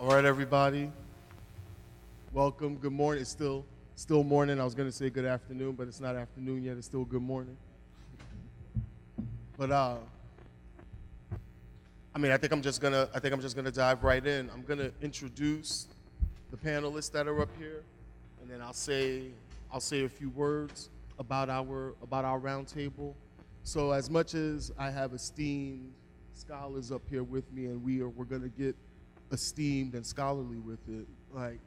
All right, everybody. Welcome. Good morning. It's still morning. I was going to say good afternoon, but it's not afternoon yet. It's still good morning. But I think I'm just gonna dive right in. I'm gonna introduce the panelists that are up here, and then I'll say a few words about our roundtable. So as much as I have esteemed scholars up here with me, and we're gonna get esteemed and scholarly with it, like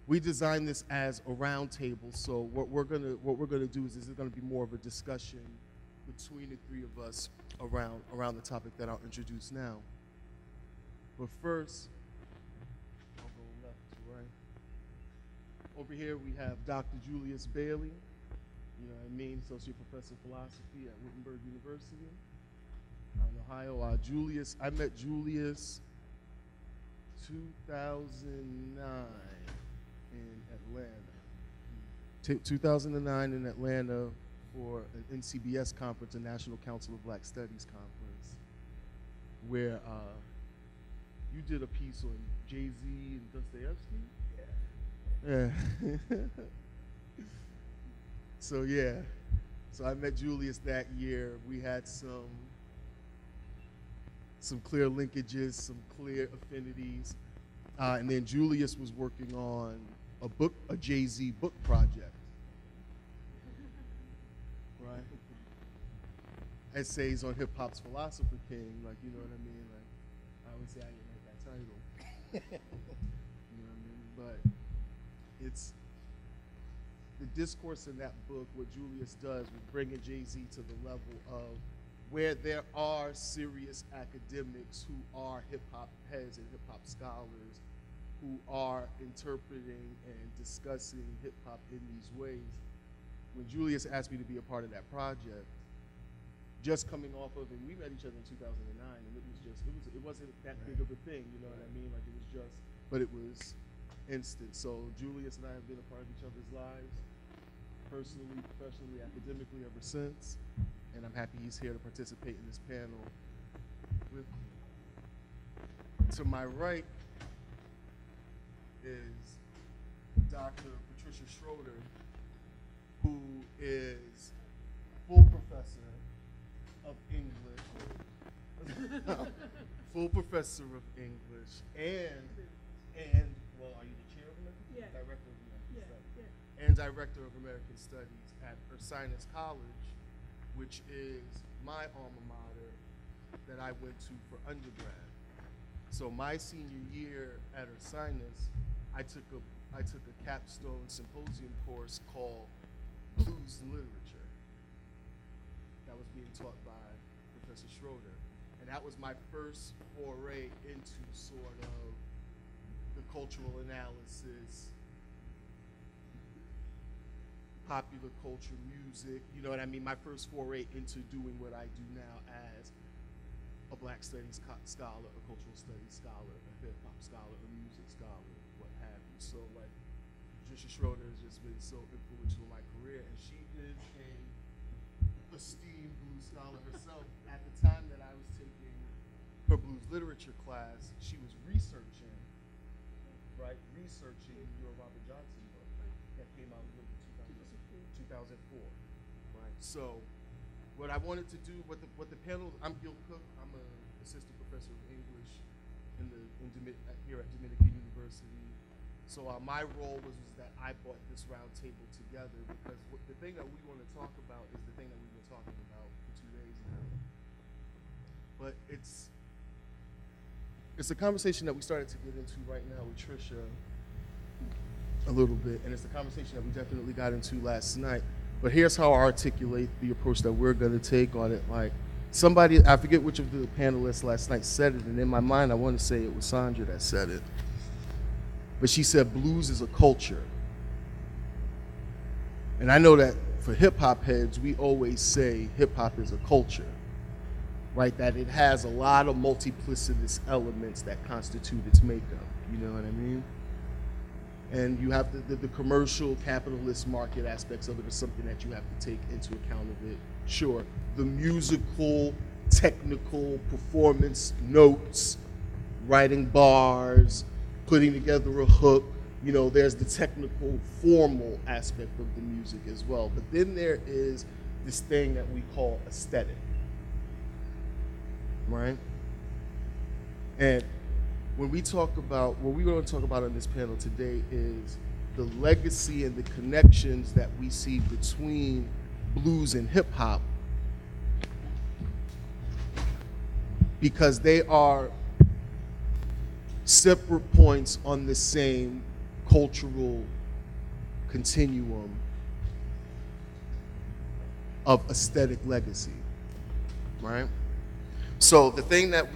we designed this as a roundtable. So what we're gonna do is this is gonna be more of a discussion between the three of us around the topic that I'll introduce now. But first, I'll go left to right. Over here we have Dr. Julius Bailey, you know what I mean, Associate Professor of Philosophy at Wittenberg University in Ohio. I met Julius 2009 in Atlanta. 2009 in Atlanta for an NCBS conference, a National Council of Black Studies conference, where you did a piece on Jay-Z and Dostoevsky. Yeah. So I met Julius that year. We had some clear linkages, some clear affinities, and then Julius was working on a Jay-Z book project. Right? Essays on hip hop's philosopher king, like, you know what I mean? Like, I would say I didn't like that title. You know what I mean? But it's the discourse in that book. What Julius does with bringing Jay-Z to the level of where there are serious academics who are hip hop heads and hip hop scholars who are interpreting and discussing hip hop in these ways. When Julius asked me to be a part of that project, just coming off of, and we met each other in 2009, and it wasn't that big of a thing, you know what I mean? Like, it was just, but it was instant. So Julius and I have been a part of each other's lives, personally, professionally, academically, ever since, and I'm happy he's here to participate in this panel with me. To my right is Dr. Patricia Schroeder, who is full professor of English, and well, are you the chair of American? Yeah. Director of American Studies. Yeah. And Director of American Studies at Ursinus College, which is my alma mater that I went to for undergrad. So my senior year at Ursinus, I took a capstone symposium course called Blues and Literature that was being taught by Professor Schroeder. And that was my first foray into sort of the cultural analysis, popular culture, music, you know what I mean? My first foray into doing what I do now as a Black studies scholar, a cultural studies scholar, a hip hop scholar, a music scholar, what have you. So like, Patricia Schroeder has just been so influential in my career, and she is a esteemed blues scholar herself. At the time that I was taking her blues literature class, she was researching your Robert Johnson book that came out in 2004, right? So what I wanted to do, what the panel, I'm Gil Cook, I'm an assistant professor of English here at Dominican University. So my role was that I brought this round table together because the thing that we want to talk about is the thing that we've been talking about for 2 days now. But it's a conversation that we started to get into right now with Trisha a little bit, and it's a conversation that we definitely got into last night. But here's how I articulate the approach that we're going to take on it. Like, somebody, I forget which of the panelists last night said it, and in my mind I want to say it was Sandra that said it. But she said blues is a culture. And I know that for hip hop heads, we always say hip hop is a culture, right? That it has a lot of multiplicitous elements that constitute its makeup, you know what I mean? And you have the commercial capitalist market aspects of it is something that you have to take into account of it. Sure, the musical technical performance notes, writing bars, putting together a hook. You know, there's the technical, formal aspect of the music as well. But then there is this thing that we call aesthetic, right? And when we talk about, what we're going to talk about on this panel today is the legacy and the connections that we see between blues and hip hop, because they are separate points on the same cultural continuum of aesthetic legacy, right? So the thing that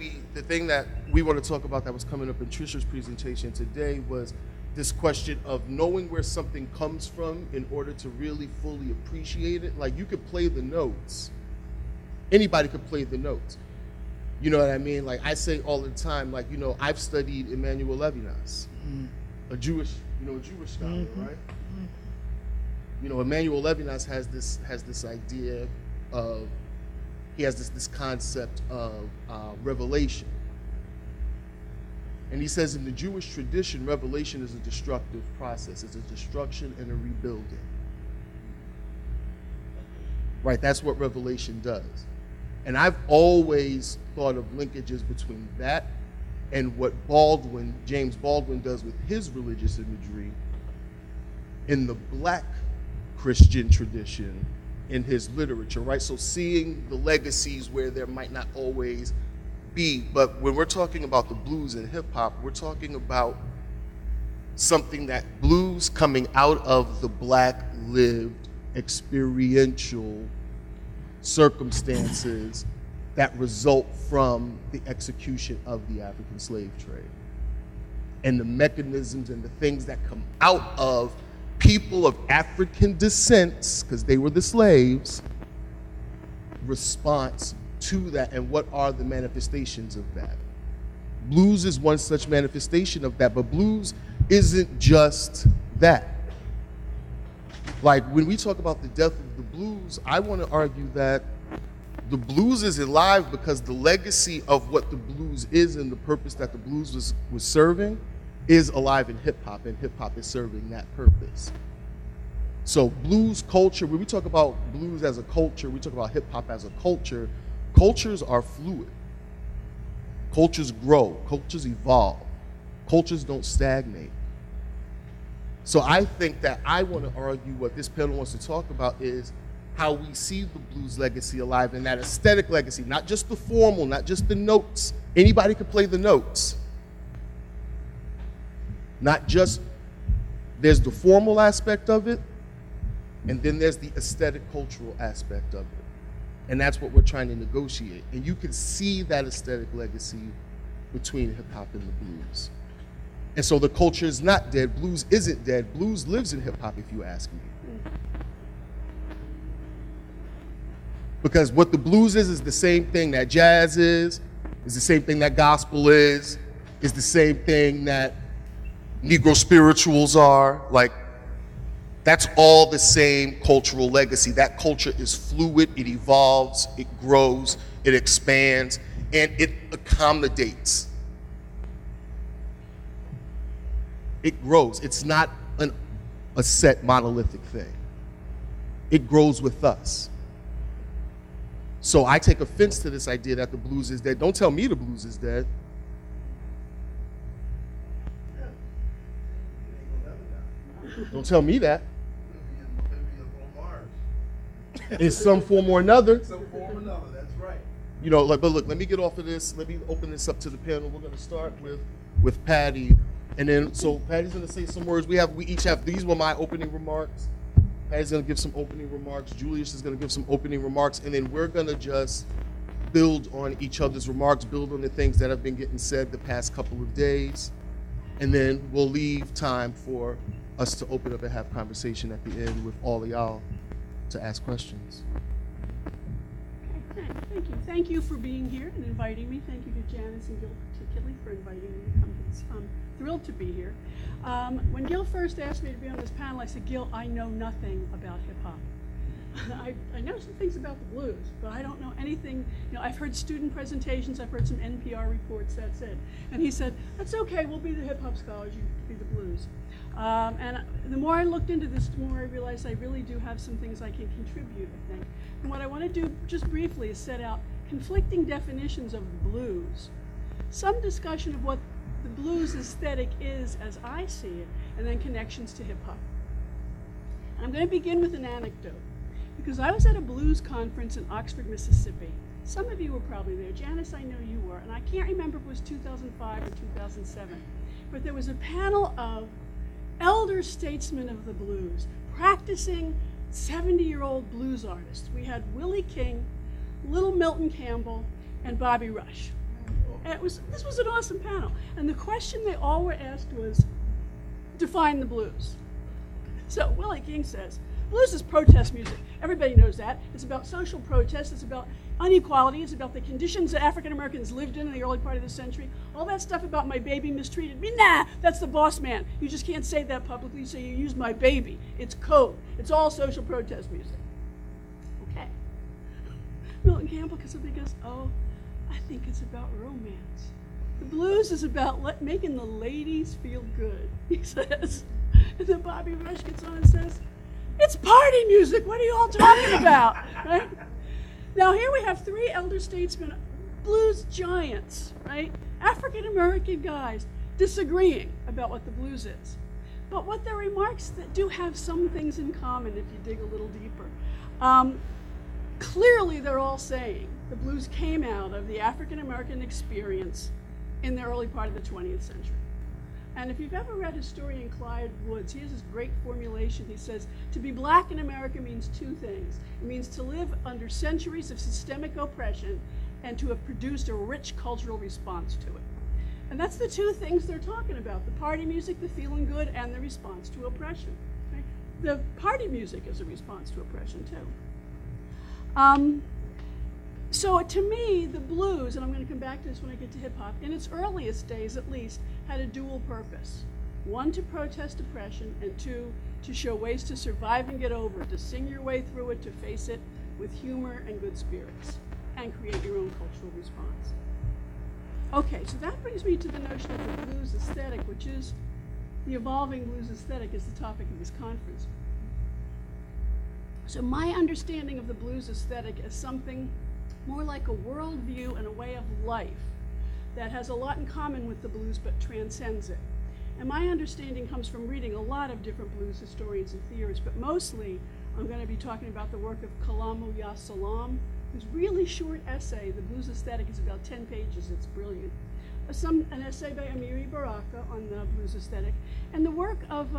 we want to talk about that was coming up in Trisha's presentation today was this question of knowing where something comes from in order to really fully appreciate it. Like, you could play the notes. Anybody could play the notes. You know what I mean? Like, I say all the time, like, you know, I've studied Emmanuel Levinas, a Jewish scholar, right? You know, Emmanuel Levinas has this idea of, he has this concept of revelation. And he says in the Jewish tradition, revelation is a destructive process. It's a destruction and a rebuilding. Right, that's what revelation does. And I've always thought of linkages between that and what James Baldwin does with his religious imagery in the Black Christian tradition in his literature, right? So seeing the legacies where there might not always be, but when we're talking about the blues and hip hop, we're talking about something that blues coming out of the Black lived experiential circumstances that result from the execution of the African slave trade, and the mechanisms and the things that come out of people of African descent, because they were the slaves, response to that, and what are the manifestations of that. Blues is one such manifestation of that, but blues isn't just that. Like, when we talk about the death of the blues, I want to argue that the blues is alive because the legacy of what the blues is and the purpose that the blues was serving is alive in hip hop, and hip hop is serving that purpose. So blues culture, when we talk about blues as a culture, we talk about hip hop as a culture, cultures are fluid. Cultures grow, cultures evolve, cultures don't stagnate. So I think that I want to argue what this panel wants to talk about is how we see the blues legacy alive, and that aesthetic legacy, not just the formal, not just the notes. Anybody could play the notes. Not just, there's the formal aspect of it, and then there's the aesthetic cultural aspect of it. And that's what we're trying to negotiate. And you can see that aesthetic legacy between hip hop and the blues. And so the culture is not dead, blues isn't dead, blues lives in hip hop, if you ask me. Because what the blues is the same thing that jazz is the same thing that gospel is the same thing that Negro spirituals are. Like, that's all the same cultural legacy. That culture is fluid, it evolves, it grows, it expands, and it accommodates. It grows. It's not a set monolithic thing. It grows with us. So I take offense to this idea that the blues is dead. Don't tell me the blues is dead. Don't tell me that. In some form or another. Some form or another, that's right. You know, like, but look, let me get off of this. Let me open this up to the panel. We're gonna start with Patty. And then, so Patty's gonna say some words. We each have, these were my opening remarks. Patty's gonna give some opening remarks. Julius is gonna give some opening remarks. And then we're gonna just build on each other's remarks, build on the things that have been getting said the past couple of days. And then we'll leave time for us to open up and have conversation at the end with all of y'all to ask questions. Okay, thank you. Thank you for being here and inviting me. Thank you to Janice and Gil particularly for inviting me to come to this. I'm thrilled to be here. When Gil first asked me to be on this panel, I said, Gil, I know nothing about hip hop. I know some things about the blues, but I don't know anything. You know, I've heard student presentations, I've heard some NPR reports, that's it. And he said, that's okay, we'll be the hip hop scholars, you be the blues. And the more I looked into this, the more I realized I really do have some things I can contribute, I think. And what I want to do just briefly is set out conflicting definitions of the blues, some discussion of what the blues aesthetic is as I see it, and then connections to hip hop. I'm going to begin with an anecdote, because I was at a blues conference in Oxford, Mississippi. Some of you were probably there. Janice, I know you were, and I can't remember if it was 2005 or 2007, but there was a panel of elder statesmen of the blues, practicing 70-year-old blues artists. We had Willie King, Little Milton Campbell, and Bobby Rush. And this was an awesome panel. And the question they all were asked was, define the blues. So Willie King says, blues is protest music. Everybody knows that. It's about social protest. It's about inequality. It's about the conditions that African Americans lived in the early part of the century. All that stuff about my baby mistreated me, nah, that's the boss man. You just can't say that publicly, so you use my baby. It's code. It's all social protest music. Okay. Milton Campbell goes, oh, I think it's about romance. The blues is about making the ladies feel good, he says. And then Bobby Rush gets on and says, it's party music. What are you all talking about? Right? Now here we have three elder statesmen, blues giants, right? African American guys disagreeing about what the blues is. But what their remarks that do have some things in common if you dig a little deeper. Clearly they're all saying the blues came out of the African American experience in the early part of the 20th century. And if you've ever read historian Clyde Woods, he has this great formulation. He says, to be black in America means two things. It means to live under centuries of systemic oppression and to have produced a rich cultural response to it. And that's the two things they're talking about, the party music, the feeling good, and the response to oppression. Right? The party music is a response to oppression, too. So to me, the blues, and I'm going to come back to this when I get to hip hop, in its earliest days at least, had a dual purpose. One, to protest oppression, and two, to show ways to survive and get over it, to sing your way through it, to face it with humor and good spirits, and create your own cultural response. Okay, so that brings me to the notion of the blues aesthetic, which is the evolving blues aesthetic is the topic of this conference. So my understanding of the blues aesthetic is something more like a worldview and a way of life that has a lot in common with the blues but transcends it. And my understanding comes from reading a lot of different blues historians and theorists, but mostly I'm going to be talking about the work of Kalamu Ya Salam, whose really short essay, The Blues Aesthetic, is about 10 pages. It's brilliant. An essay by Amiri Baraka on the blues aesthetic, and the work of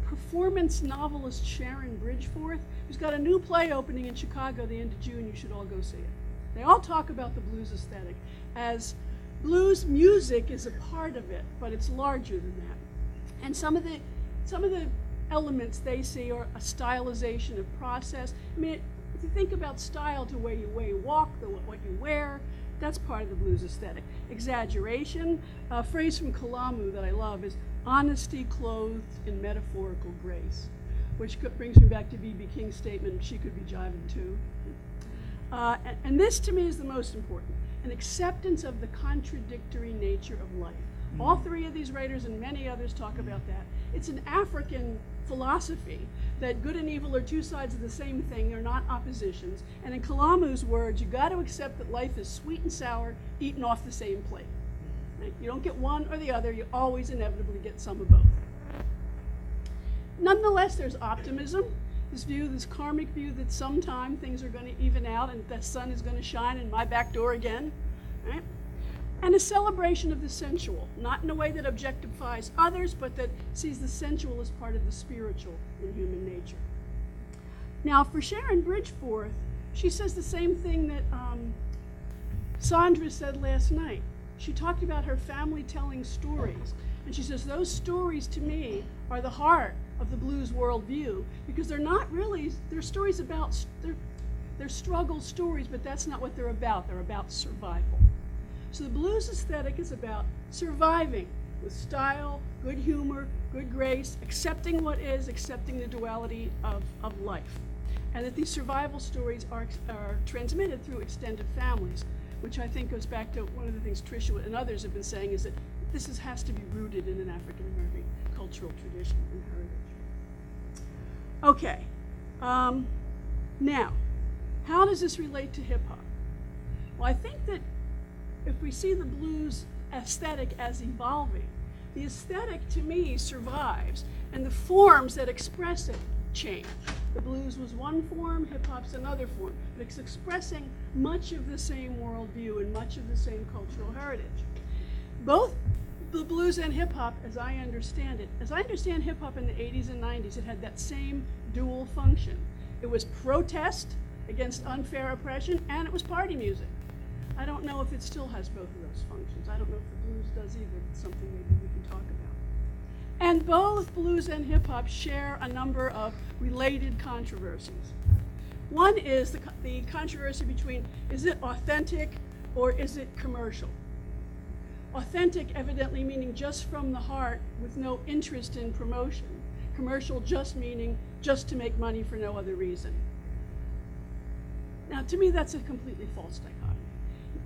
performance novelist Sharon Bridgeforth, who's got a new play opening in Chicago the end of June. You should all go see it. They all talk about the blues aesthetic as blues music is a part of it, but it's larger than that. And some of the elements they see are a stylization of process. I mean, if you think about style to where you walk, what you wear, that's part of the blues aesthetic. Exaggeration, a phrase from Kalamu that I love is honesty clothed in metaphorical grace, which brings me back to B.B. King's statement, she could be jiving too. And this to me is the most important, an acceptance of the contradictory nature of life. All three of these writers and many others talk about that. It's an African philosophy that good and evil are two sides of the same thing, they're not oppositions. And in Kalamu's words, you got to accept that life is sweet and sour, eaten off the same plate. Right? You don't get one or the other, you always inevitably get some of both. Nonetheless, there's optimism, this view, this karmic view that sometime things are going to even out and the sun is going to shine in my back door again. Right? And a celebration of the sensual, not in a way that objectifies others, but that sees the sensual as part of the spiritual in human nature. Now, for Sharon Bridgeforth, she says the same thing that Sandra said last night. She talked about her family telling stories, and she says those stories to me are the heart of the blues worldview, because they're not really, they're stories about, they're struggle stories, but that's not what they're about. They're about survival. So the blues aesthetic is about surviving with style, good humor, good grace, accepting what is, accepting the duality of life. and that these survival stories are transmitted through extended families, which I think goes back to one of the things Tricia and others have been saying, is that has to be rooted in an African American cultural tradition and heritage. Okay, now, how does this relate to hip hop? Well, I think that if we see the blues aesthetic as evolving, the aesthetic to me survives, and the forms that express it change. The blues was one form, hip hop's another form, but it's expressing much of the same worldview and much of the same cultural heritage. Both the blues and hip hop, as I understand hip hop in the 80s and 90s, it had that same dual function. It was protest against unfair oppression, and it was party music. I don't know if it still has both of those functions. I don't know if the blues does either. It's something maybe we can talk about. And both blues and hip hop share a number of related controversies. One is the controversy between, is it authentic or is it commercial? Authentic evidently meaning just from the heart with no interest in promotion. Commercial just meaning just to make money for no other reason. Now, to me, that's a completely false dichotomy.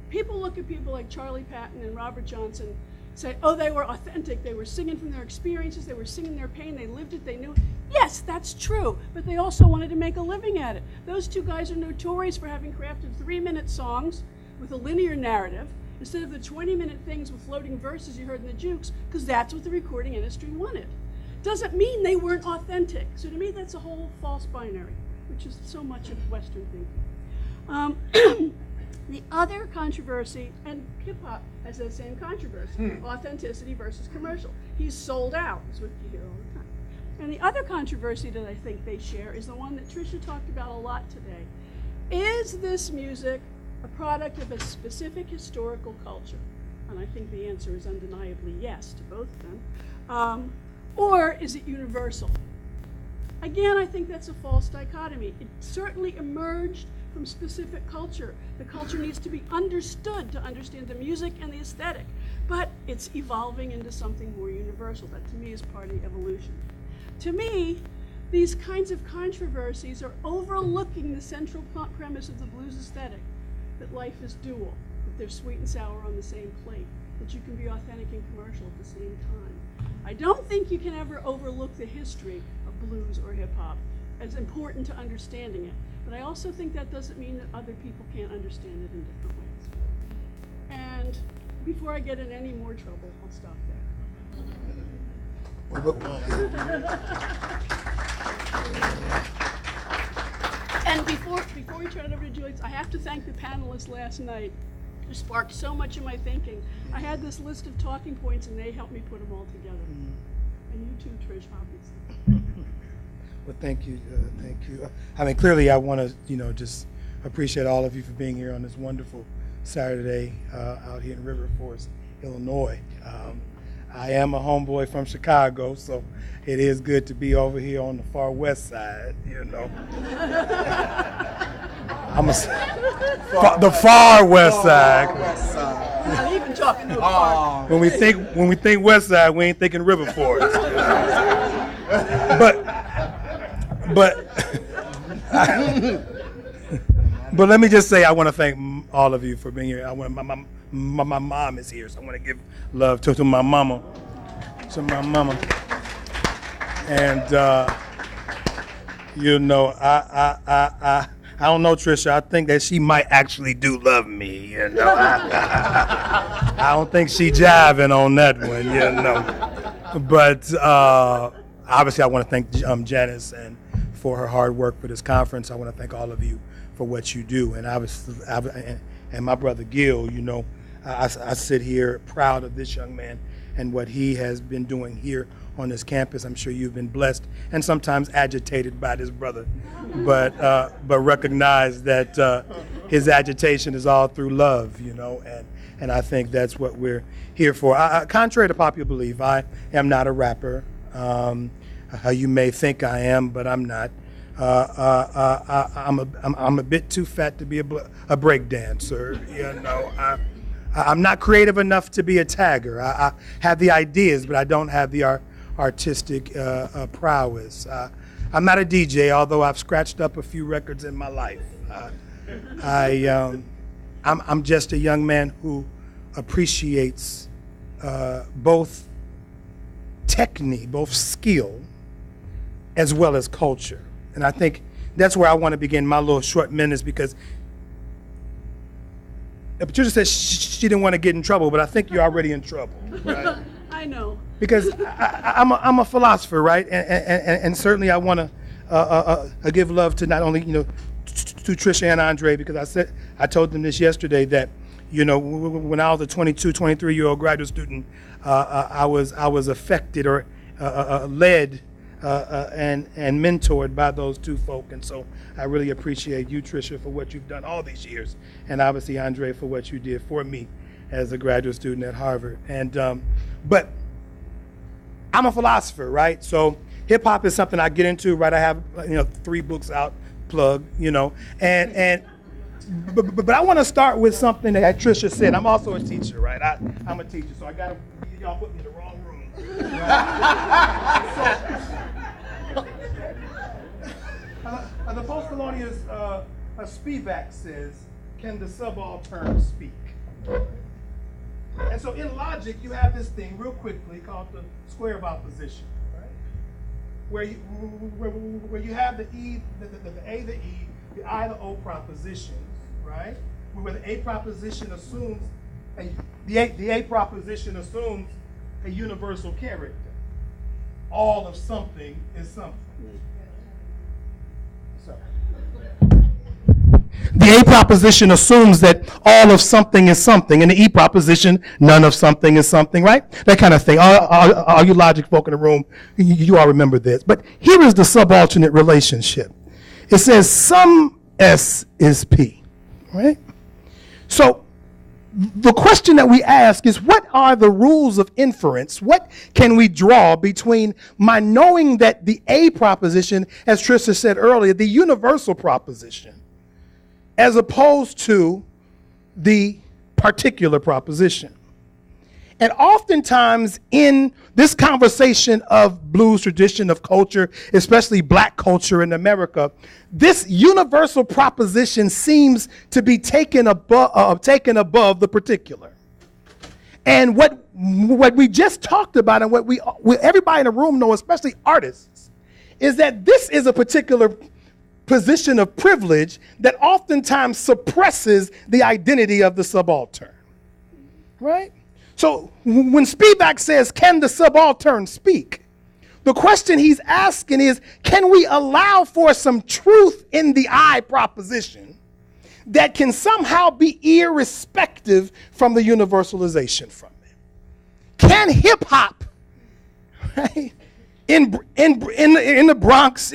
People look at people like Charlie Patton and Robert Johnson, say, oh, they were authentic, they were singing from their experiences, they were singing their pain, they lived it, they knew it. Yes, that's true, but they also wanted to make a living at it. Those two guys are notorious for having crafted 3-minute songs with a linear narrative instead of the 20-minute things with floating verses you heard in the jukes, because that's what the recording industry wanted. Doesn't mean they weren't authentic. So to me, that's a whole false binary, which is so much of Western thinking. The other controversy, and hip-hop has that same controversy, authenticity versus commercial. He's sold out, is what you hear all the time. And the other controversy that I think they share is the one that Tricia talked about a lot today. Is this music a product of a specific historical culture? And I think the answer is undeniably yes to both of them. Or is it universal? Again, I think that's a false dichotomy. It certainly emerged from specific culture. The culture needs to be understood to understand the music and the aesthetic, but it's evolving into something more universal. That to me is part of evolution. To me, these kinds of controversies are overlooking the central premise of the blues aesthetic, that life is dual, that there's sweet and sour on the same plate, that you can be authentic and commercial at the same time. I don't think you can ever overlook the history of blues or hip hop as important to understanding it. But I also think that doesn't mean that other people can't understand it in different ways. And before I get in any more trouble, I'll stop there. And before we turn it over to Julie, I have to thank the panelists last night who sparked so much of my thinking. I had this list of talking points, and they helped me put them all together. And you too, Trish, obviously. Well, thank you. Thank you. I mean, clearly, I want to, just appreciate all of you for being here on this wonderful Saturday out here in River Forest, Illinois. I am a homeboy from Chicago, so it is good to be over here on the far west side, I'm the far west side. Not even talking to a far. When we think west side, we ain't thinking River Forest. But let me just say, I want to thank all of you for being here. My mom is here, so I want to give love to my mama. And I don't know, Trisha. I think that she might actually do love me. I don't think she jiving on that one, But obviously, I want to thank Janice and for her hard work for this conference. I want to thank all of you for what you do, and obviously, and my brother Gil. I sit here proud of this young man and what he has been doing here on this campus. I'm sure you've been blessed and sometimes agitated by this brother, but recognize that his agitation is all through love, and I think that's what we're here for. Contrary to popular belief, I am not a rapper. You may think I am, but I'm not. I'm a bit too fat to be a break dancer. I'm not creative enough to be a tagger. I have the ideas, but I don't have the artistic prowess. I'm not a DJ, although I've scratched up a few records in my life. I'm just a young man who appreciates both technique, both skill, as well as culture. And I think that's where I want to begin my little short minutes, because Patricia said she didn't want to get in trouble, but I think you're already in trouble, right? I know. Because I'm a philosopher, right? And certainly I want to give love to not only, to Tricia and Andre, because I told them this yesterday that, when I was a 22, 23-year-old graduate student, I was affected or led and mentored by those two folk. And so I really appreciate you, Tricia, for what you've done all these years, and obviously Andre for what you did for me as a graduate student at Harvard. And but I'm a philosopher, right? So hip hop is something I get into, right? I have 3 books out, plug, but I want to start with something that Tricia said. I'm also a teacher, right? I'm a teacher, so y'all put me in the wrong room. The Postcolonius Spivak says, "Can the subaltern speak?" And so in logic, you have this thing real quickly called the square of opposition, right? Where you have the E, the A, the E, the I, the O propositions, right? Where the A proposition assumes the A proposition assumes a universal character. All of something is something. So the A proposition assumes that all of something is something, and the E proposition, none of something is something, right? That kind of thing. All you logic folk in the room, you all remember this. But here is the subalternate relationship. It says some S is P, right? So the question that we ask is, what are the rules of inference? What can we draw between my knowing that the A proposition, as Tricia said earlier, the universal proposition, as opposed to the particular proposition? And oftentimes in this conversation of blues tradition, of culture, especially black culture in America, this universal proposition seems to be taken above the particular. And what we just talked about, and what everybody in the room know, especially artists, is that this is a particular position of privilege that oftentimes suppresses the identity of the subaltern, right? So when Spivak says, "Can the subaltern speak?" the question he's asking is, can we allow for some truth in the I proposition that can somehow be irrespective from the universalization from it? Can hip hop, right, in the Bronx,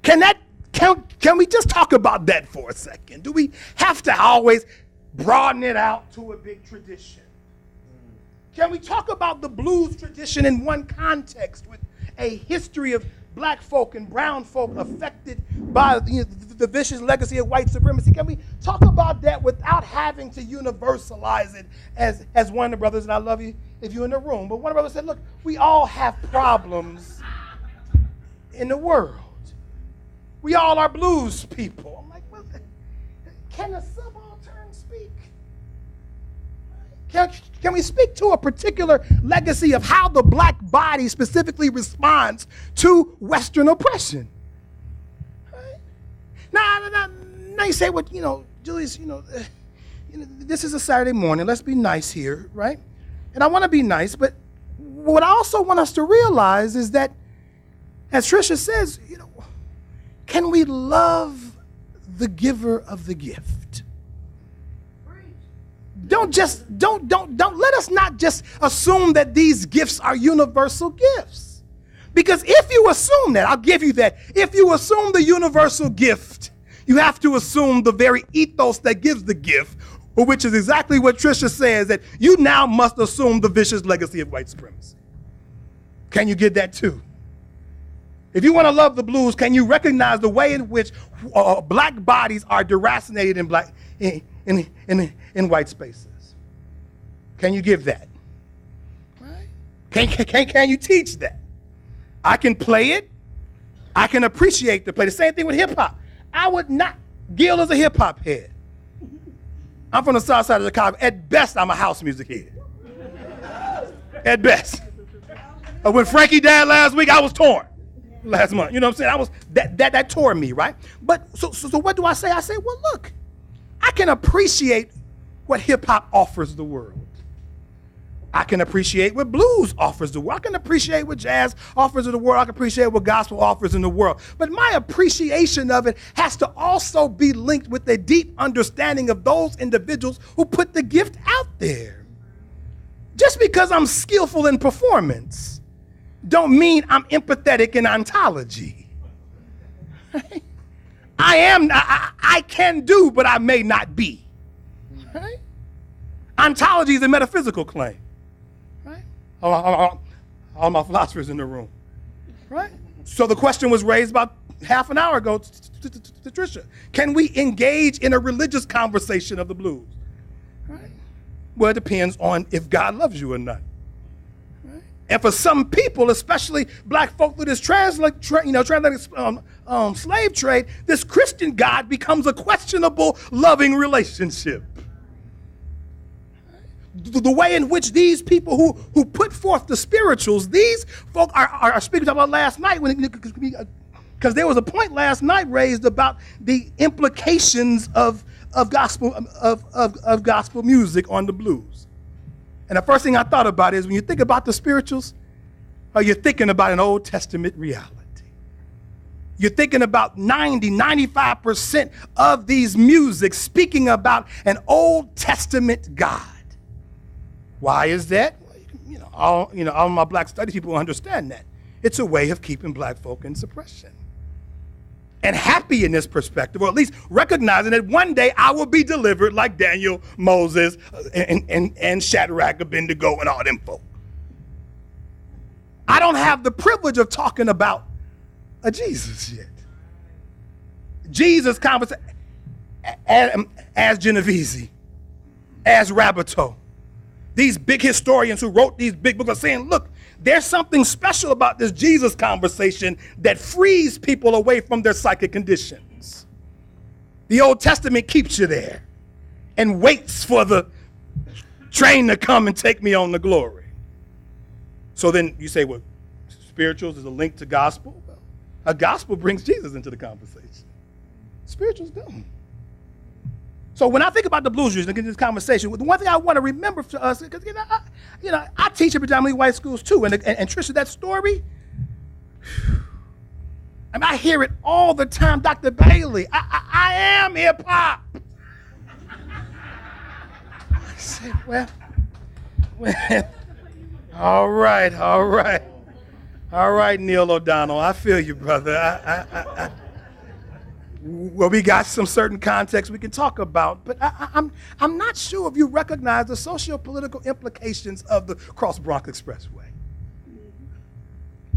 can we just talk about that for a second? Do we have to always broaden it out to a big tradition? Can we talk about the blues tradition in one context with a history of black folk and brown folk affected by the vicious legacy of white supremacy? Can we talk about that without having to universalize it as one of the brothers, and I love you if you're in the room, but one of the brothers said, look, we all have problems in the world. We all are blues people. I'm like, well, can a subaltern speak? Can we speak to a particular legacy of how the black body specifically responds to Western oppression? Right? Now you say, well, Julius, this is a Saturday morning. Let's be nice here, right? And I want to be nice, but what I also want us to realize is that, as Tricia says, can we love the giver of the gift? Don't let us not just assume that these gifts are universal gifts. Because if you assume that, I'll give you that. If you assume the universal gift, you have to assume the very ethos that gives the gift, which is exactly what Tricia says, that you now must assume the vicious legacy of white supremacy. Can you get that too? If you want to love the blues, can you recognize the way in which black bodies are deracinated in white spaces? Can you give that? Right? Can you teach that? I can play it. I can appreciate the play. The same thing with hip hop. I would not, Gil is a hip hop head. I'm from the south side of Chicago. At best, I'm a house music head. At best. When Frankie died last week, I was torn. Last month, you know what I'm saying? That tore me, right? But so what do I say? I say, well, look, I can appreciate what hip hop offers the world. I can appreciate what blues offers the world. I can appreciate what jazz offers in the world. I can appreciate what gospel offers in the world. But my appreciation of it has to also be linked with a deep understanding of those individuals who put the gift out there. Just because I'm skillful in performance don't mean I'm empathetic in ontology. Right? I can do, but I may not be. Right? Ontology is a metaphysical claim. Right? All my philosophers in the room. Right? So the question was raised about half an hour ago to Tricia. Can we engage in a religious conversation of the blues? Right? Well, it depends on if God loves you or not. Right? And for some people, especially black folk through this transatlantic slave trade, this Christian God becomes a questionable, loving relationship. The way in which these people who put forth the spirituals, these folk are speaking about last night, because there was a point last night raised about the implications of gospel music on the blues. And the first thing I thought about is when you think about the spirituals, you're thinking about an Old Testament reality. You're thinking about 95% of these music speaking about an Old Testament God. Why is that? All my black studies people understand that. It's a way of keeping black folk in suppression. And happy in this perspective, or at least recognizing that one day I will be delivered like Daniel, Moses, and Shadrach, Abednego, and all them folk. I don't have the privilege of talking about a Jesus yet. Jesus conversation as Genovese, as Rabateau. These big historians who wrote these big books are saying, look, there's something special about this Jesus conversation that frees people away from their psychic conditions. The Old Testament keeps you there and waits for the train to come and take me on to glory. So then you say, well, spirituals is a link to gospel. Well, a gospel brings Jesus into the conversation. Spirituals don't. So when I think about the blues music in this conversation, the one thing I want to remember for us, because I teach in predominantly white schools too, and Tricia, that story, I hear it all the time, Dr. Bailey. I am hip hop. I said, well, all right, Neil O'Donnell, I feel you, brother. Well, we got some certain context we can talk about, but I'm not sure if you recognize the socio-political implications of the Cross Bronx Expressway.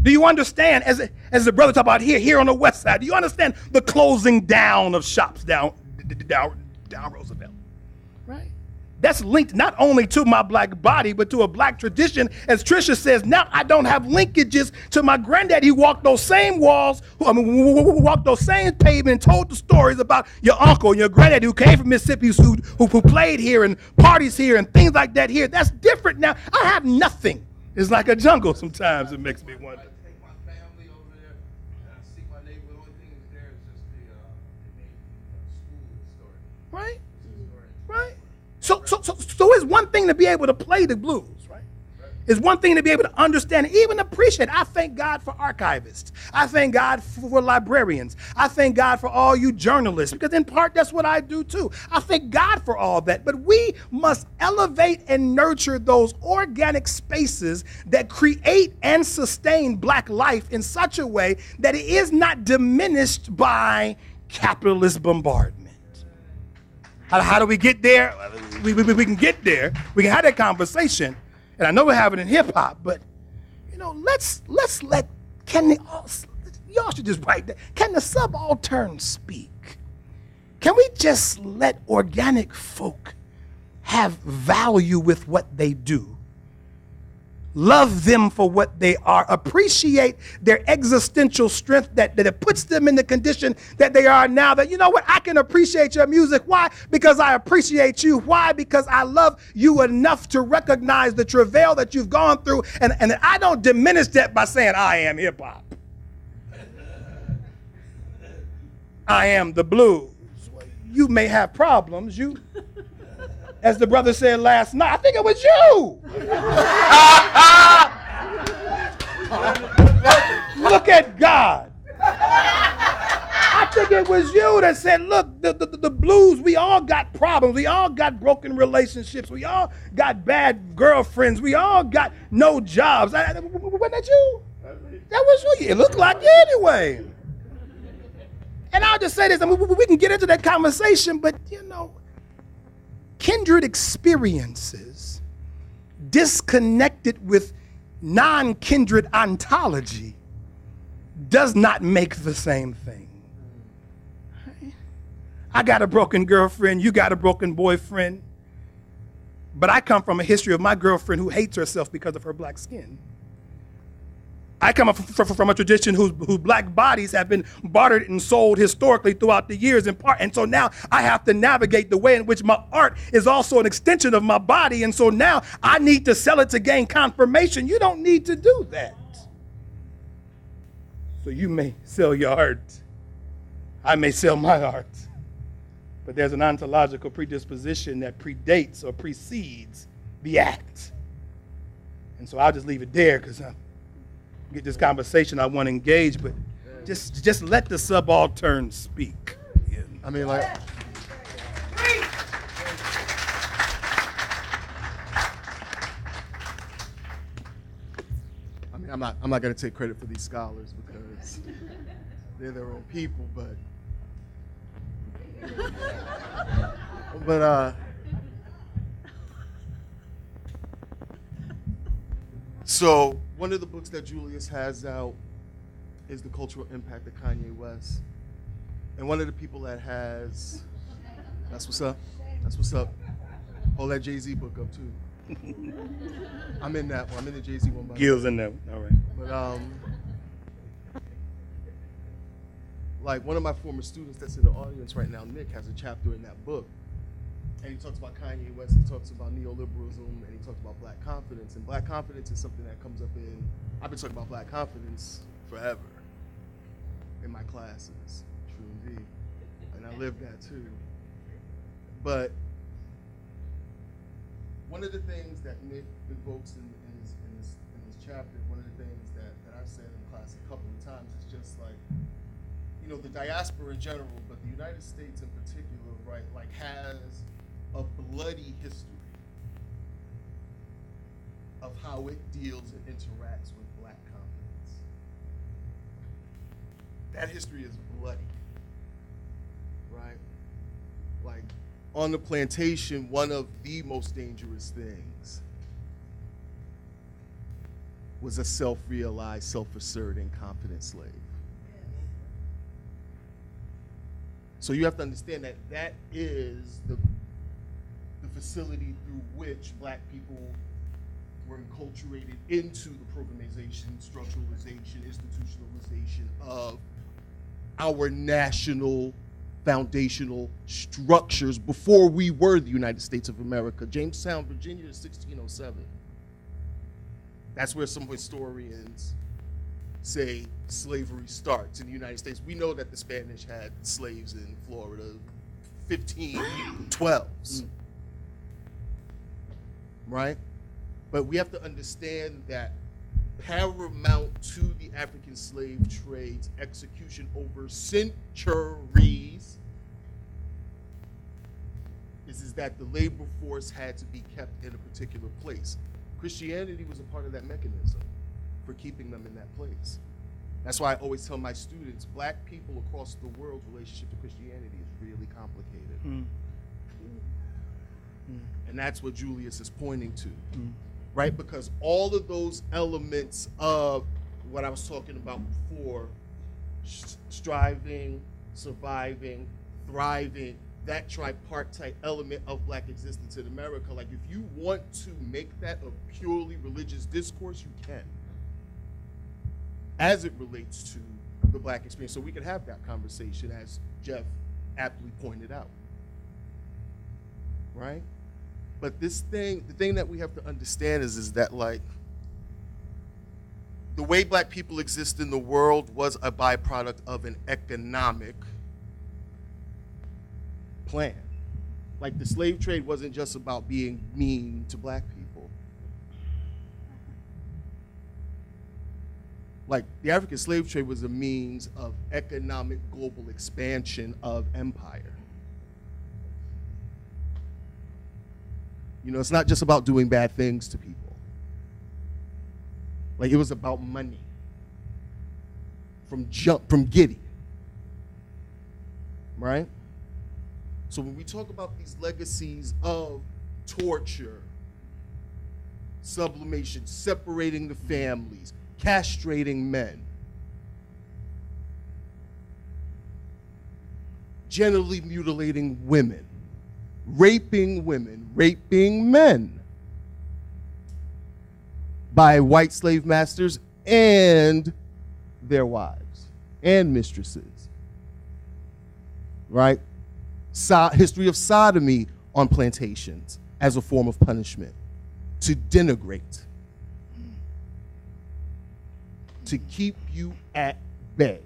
Do you understand, as the brother talked about here on the west side, do you understand the closing down of shops down Roosevelt? Right? That's linked not only to my black body, but to a black tradition. As Tricia says, now I don't have linkages to my granddad. He walked those same walls, walked those same pavements, and told the stories about your uncle and your granddad who came from Mississippi, who played here and parties here and things like that here. That's different now. I have nothing. It's like a jungle sometimes. It makes me wonder. I take my family over there and I see my neighbor. The only thing that's there is just the school story. Right? Right? So it's one thing to be able to play the blues, right? It's one thing to be able to understand and even appreciate. I thank God for archivists. I thank God for librarians. I thank God for all you journalists, because in part that's what I do too. I thank God for all that. But we must elevate and nurture those organic spaces that create and sustain black life in such a way that it is not diminished by capitalist bombardment. How do we get there? We can get there. We can have that conversation. And I know we're having it in hip hop, but let's let y'all should just write that. Can the subaltern speak? Can we just let organic folk have value with what they do Love them for what they are. Appreciate their existential strength that it puts them in the condition that they are now. That, you know what, I can appreciate your music. Why? Because I appreciate you. Why? Because I love you enough to recognize the travail that you've gone through. And I don't diminish that by saying I am hip hop. I am the blues. You may have problems. You, as the brother said last night, I think it was you. Look at God. I think it was you that said, look, the blues, we all got problems. We all got broken relationships. We all got bad girlfriends. We all got no jobs. Wasn't that you? That was you. It looked like you anyway. And I'll just say this, I mean, we can get into that conversation, but, you know, kindred experiences disconnected with non-kindred ontology does not make the same thing. I got a broken girlfriend, you got a broken boyfriend, but I come from a history of my girlfriend who hates herself because of her black skin. I come from a tradition whose black bodies have been bartered and sold historically throughout the years in part. And so now I have to navigate the way in which my art is also an extension of my body. And so now I need to sell it to gain confirmation. You don't need to do that. So you may sell your art. I may sell my art. But there's an ontological predisposition that predates or precedes the act. And so I'll just leave it there because I'm get this conversation I want to engage, but just let the subaltern speak. I mean, like, I'm not going to take credit for these scholars because they're their own people, but so one of the books that Julius has out is The Cultural Impact of Kanye West. And one of the people that has, that's what's up, hold that Jay-Z book up too. I'm in that one, I'm in the Jay-Z one. Gil's in that one, all right. But like one of my former students that's in the audience right now, Nick, has a chapter in that book. And he talks about Kanye West, he talks about neoliberalism, and he talks about black confidence. And black confidence is something that comes up in, I've been talking about black confidence forever in my classes, true indeed. And I live that too. But one of the things that Nick evokes in this chapter, one of the things that I've said in class a couple of times is just like, you know, the diaspora in general, but the United States in particular, right, like has a bloody history of how it deals and interacts with black confidence. That history is bloody, right? Like on the plantation, one of the most dangerous things was a self-realized, self-asserting, confident slave. So you have to understand that that is the facility through which black people were enculturated into the programmation, structuralization, institutionalization of our national foundational structures before we were the United States of America. Jamestown, Virginia is 1607. That's where some historians say slavery starts in the United States. We know that the Spanish had slaves in Florida, 1512s. Right? But we have to understand that paramount to the African slave trade's execution over centuries is that the labor force had to be kept in a particular place. Christianity was a part of that mechanism for keeping them in that place. That's why I always tell my students, black people across the world's relationship to Christianity is really complicated. And that's what Julius is pointing to, right? Because all of those elements of what I was talking about before, striving, surviving, thriving, that tripartite element of black existence in America. Like, if you want to make that a purely religious discourse, you can, as it relates to the black experience. So we could have that conversation, as Jeff aptly pointed out, right? But the thing that we have to understand is that, like, the way black people exist in the world was a byproduct of an economic plan. Like, the slave trade wasn't just about being mean to black people. Like, the African slave trade was a means of economic global expansion of empire. You know, it's not just about doing bad things to people. Like, it was about money from giddy, right? So when we talk about these legacies of torture, sublimation, separating the families, castrating men, genitally mutilating women, raping men by white slave masters and their wives and mistresses, right? History of sodomy on plantations as a form of punishment, to denigrate, to keep you at bay.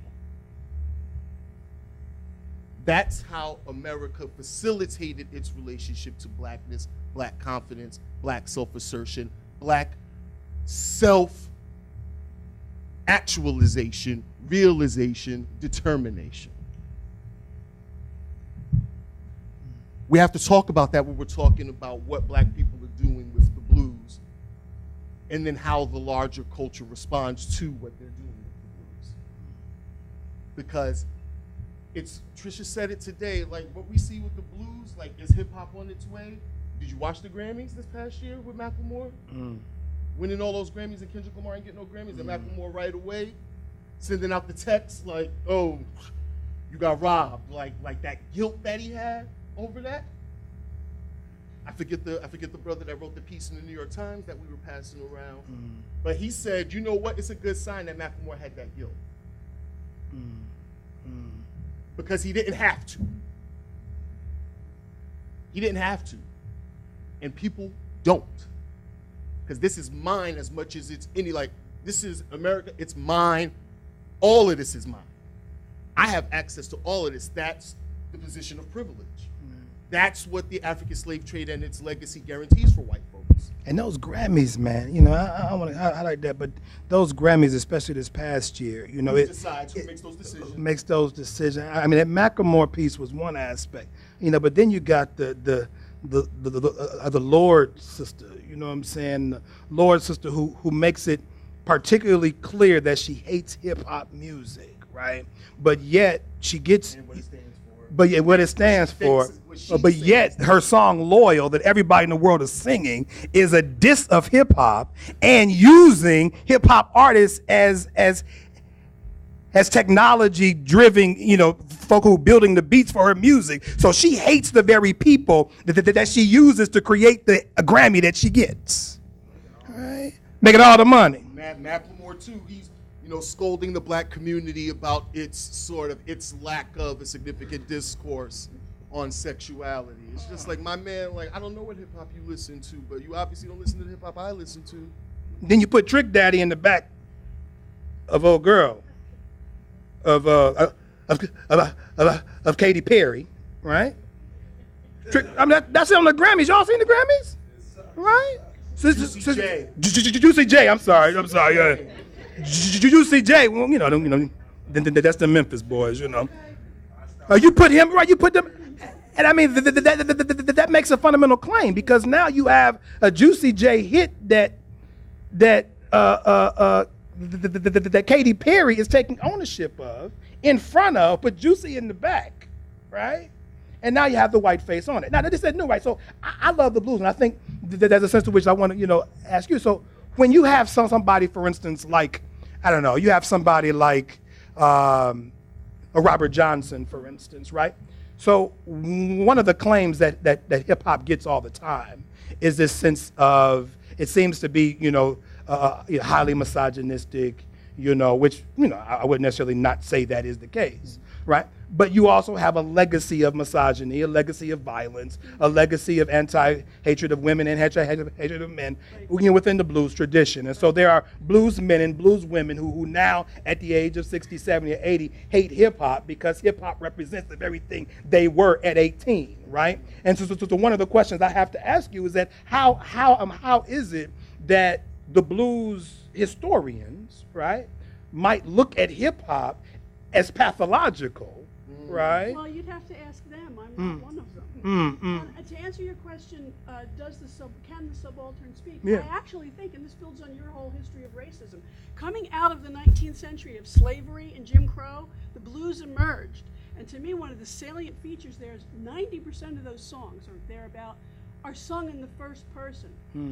That's how America facilitated its relationship to blackness, black confidence, black self-assertion, black self-actualization, realization, determination. We have to talk about that when we're talking about what black people are doing with the blues, and then how the larger culture responds to what they're doing with the blues. Because Trisha said it today, like, what we see with the blues, like, is hip hop on its way? Did you watch the Grammys this past year with Macklemore? Winning all those Grammys, and Kendrick Lamar ain't getting no Grammys, and Macklemore right away sending out the text like, oh, you got robbed, like that guilt that he had over that. I forget the brother that wrote the piece in the New York Times that we were passing around. But he said, you know what? It's a good sign that Macklemore had that guilt. Because he didn't have to. He didn't have to. And people don't. Because this is mine as much as it's any, like, this is America, it's mine. All of this is mine. I have access to all of this. That's the position of privilege. That's what the African slave trade and its legacy guarantees for white folks. And those Grammys, man, you know, I want to highlight that, but those Grammys, especially this past year, you know, Who decides, who makes those decisions? Makes those decisions. I mean, that Macklemore piece was one aspect, you know, but then you got the Lord sister, you know what I'm saying? The Lord sister who makes it particularly clear that she hates hip hop music, right? But yet she gets. And what it stands for. But yet what it stands for. But yet her song "Loyal" that everybody in the world is singing is a diss of hip hop and using hip hop artists as technology driven, you know, folk who are building the beats for her music. So she hates the very people that she uses to create the Grammy that she gets. All right, making all the money. Macklemore too. He's, you know, scolding the black community about its lack of a significant discourse on sexuality. It's just like, my man, like, I don't know what hip hop you listen to, but you obviously don't listen to the hip hop I listen to. Then you put Trick Daddy in the back of old girl of Katy Perry, right? I mean, that's on the Grammys. Y'all seen the Grammys, right? Juicy J. I'm sorry. Yeah. Juicy J. Well, you know, that's the Memphis boys. You know, you put him right. You put them. And I mean, that makes a fundamental claim, because now you have a Juicy J hit that Katy Perry is taking ownership of in front of, but Juicy in the back, right? And now you have the white face on it. Now, this is new, right? So I love the blues, and I think there's a sense to which I want to, you know, ask you. So when you have somebody, for instance, like, I don't know, you have somebody like a Robert Johnson, for instance, right? So one of the claims that hip hop gets all the time is this sense of, it seems to be, highly misogynistic, which, I wouldn't necessarily not say that is the case, right? But you also have a legacy of misogyny, a legacy of violence, a legacy of anti-hatred of women and hatred of men, within the blues tradition. And so there are blues men and blues women who now, at the age of 60, 70, or 80, hate hip-hop because hip-hop represents the very thing they were at 18, right? And so one of the questions I have to ask you is that how is it that the blues historians, right, might look at hip-hop as pathological, right? Well, you'd have to ask them. I'm not one of them. To answer your question, can the subaltern speak? Yeah. I actually think, and this builds on your whole history of racism, coming out of the 19th century of slavery and Jim Crow, the blues emerged. And to me, one of the salient features there is 90% of those songs, or thereabout, are sung in the first person.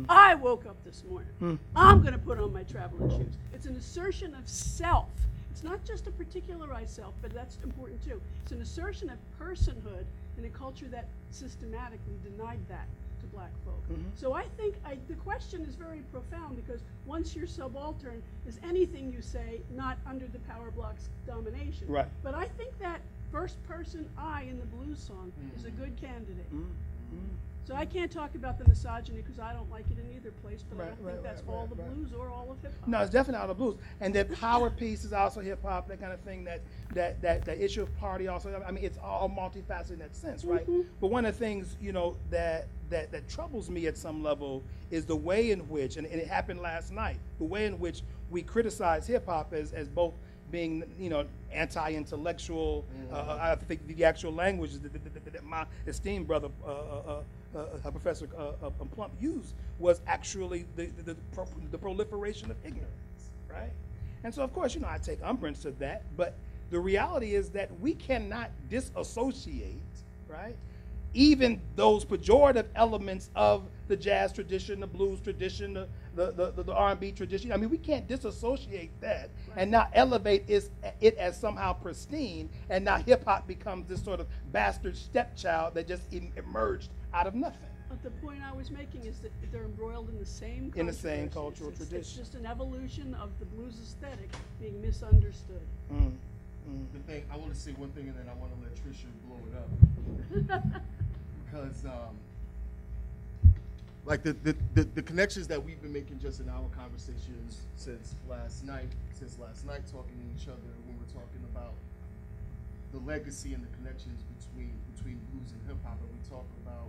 I woke up this morning. I'm going to put on my traveling shoes. It's an assertion of self. It's not just a particularized self, but that's important too. It's an assertion of personhood in a culture that systematically denied that to black folk. So I think the question is very profound, because once you're subaltern, is anything you say not under the power block's domination? Right. But I think that first person I in the blues song is a good candidate. So I can't talk about the misogyny because I don't like it in either place, but I don't think that's all the blues or all of hip hop. No, it's definitely all the blues. And that power piece is also hip hop, that kind of thing, that issue of party also. I mean, it's all multifaceted in that sense, right? But one of the things, that troubles me at some level is the way in which, and it happened last night, the way in which we criticize hip hop as both being, anti-intellectual. I think the actual language that my esteemed brother, Professor Plump, used was actually the proliferation of ignorance, right? And so, of course, I take umbrance to that, but the reality is that we cannot disassociate, right, even those pejorative elements of the jazz tradition, the blues tradition, the R&B tradition. I mean, we can't disassociate that and now elevate it as somehow pristine, and now hip-hop becomes this sort of bastard stepchild that just emerged out of nothing. But the point I was making is that they're embroiled in the same cultural tradition. It's just an evolution of the blues aesthetic being misunderstood. The thing, I want to say one thing, and then I want to let Trisha blow it up. Because like the connections that we've been making just in our conversations since last night, talking to each other when we're talking about the legacy and the connections between blues and hip hop, and we talk about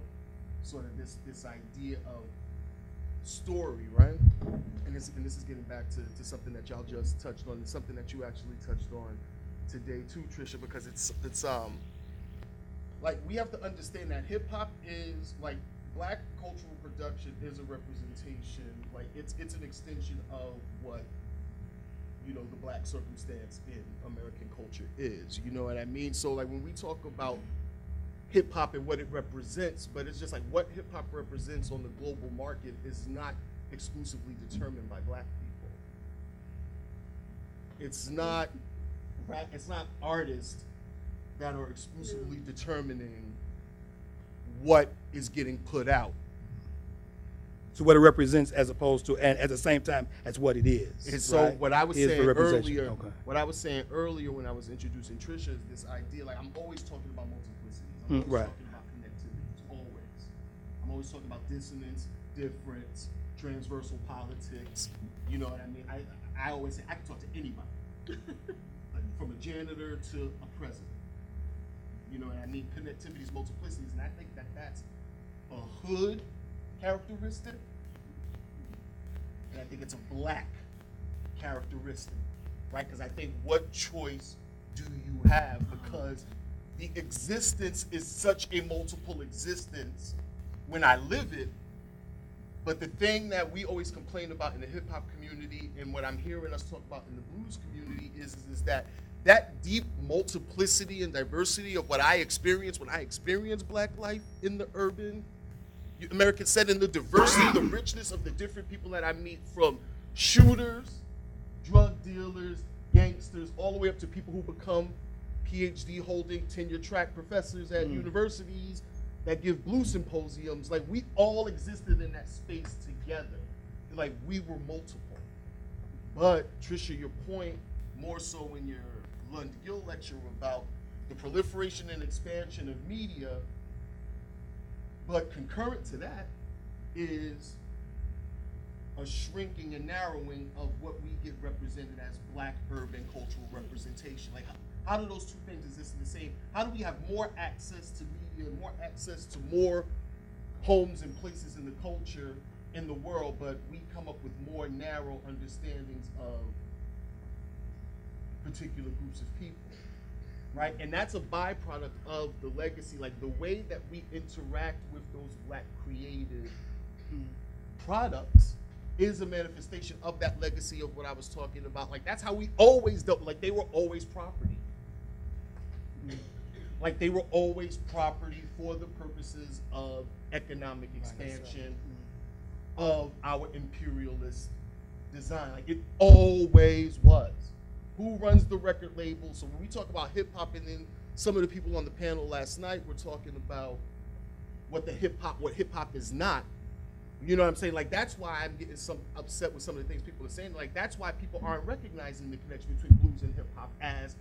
sort of this idea of story, right? And this is getting back to something that y'all just touched on, and something that you actually touched on today too, Trisha, because it's like, we have to understand that hip hop is, like, black cultural production is a representation, like it's an extension of what, the black circumstance in American culture is, you know what I mean? So, like, when we talk about hip hop and what it represents, but it's just like what hip hop represents on the global market is not exclusively determined by black people. It's not artists that are exclusively determining what is getting put out. So what it represents, as opposed to, and at the same time, as what it is. And so right? what I was is saying earlier, okay. what I was saying earlier when I was introducing Trisha is this idea, like, I'm always talking about multiplicity. I'm always right. talking about connectivity. Always. I'm always talking about dissonance, difference, transversal politics. You know what I mean? I always say I can talk to anybody, like, from a janitor to a president. You know what I mean? Connectivity is multiplicities, and I think that that's a hood characteristic, and I think it's a black characteristic, right? Because I think, what choice do you have? Because the existence is such a multiple existence when I live it. But the thing that we always complain about in the hip hop community, and what I'm hearing us talk about in the blues community, is that deep multiplicity and diversity of what I experience when I experience black life in the urban American setting, the diversity, the richness of the different people that I meet, from shooters, drug dealers, gangsters, all the way up to people who become PhD holding tenure track professors at universities that give blues symposiums. Like, we all existed in that space together. Like, we were multiple. But Tricia, your point more so in your Lund Gill lecture about the proliferation and expansion of media, but concurrent to that is a shrinking and narrowing of what we get represented as Black urban cultural representation. Like, how do those two things exist in the same? How do we have more access to media, more access to more homes and places in the culture in the world, but we come up with more narrow understandings of particular groups of people, right? And that's a byproduct of the legacy, like the way that we interact with those Black creative products is a manifestation of that legacy of what I was talking about. Like, that's how we always dealt, like they were always property. Like, they were always property for the purposes of economic expansion of our imperialist design. Like, it always was. Who runs the record label? So when we talk about hip hop, and then some of the people on the panel last night were talking about what hip hop is not. You know what I'm saying? Like, that's why I'm getting upset with some of the things people are saying. Like, that's why people aren't recognizing the connection between blues and hip hop as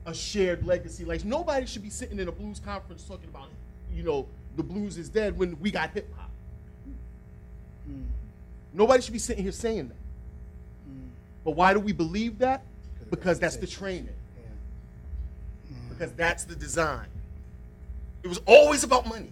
a shared legacy. Like, nobody should be sitting in a blues conference talking about, you know, the blues is dead when we got hip hop. Nobody should be sitting here saying that. But why do we believe that? Because that's the training. Because that's the design. It was always about money.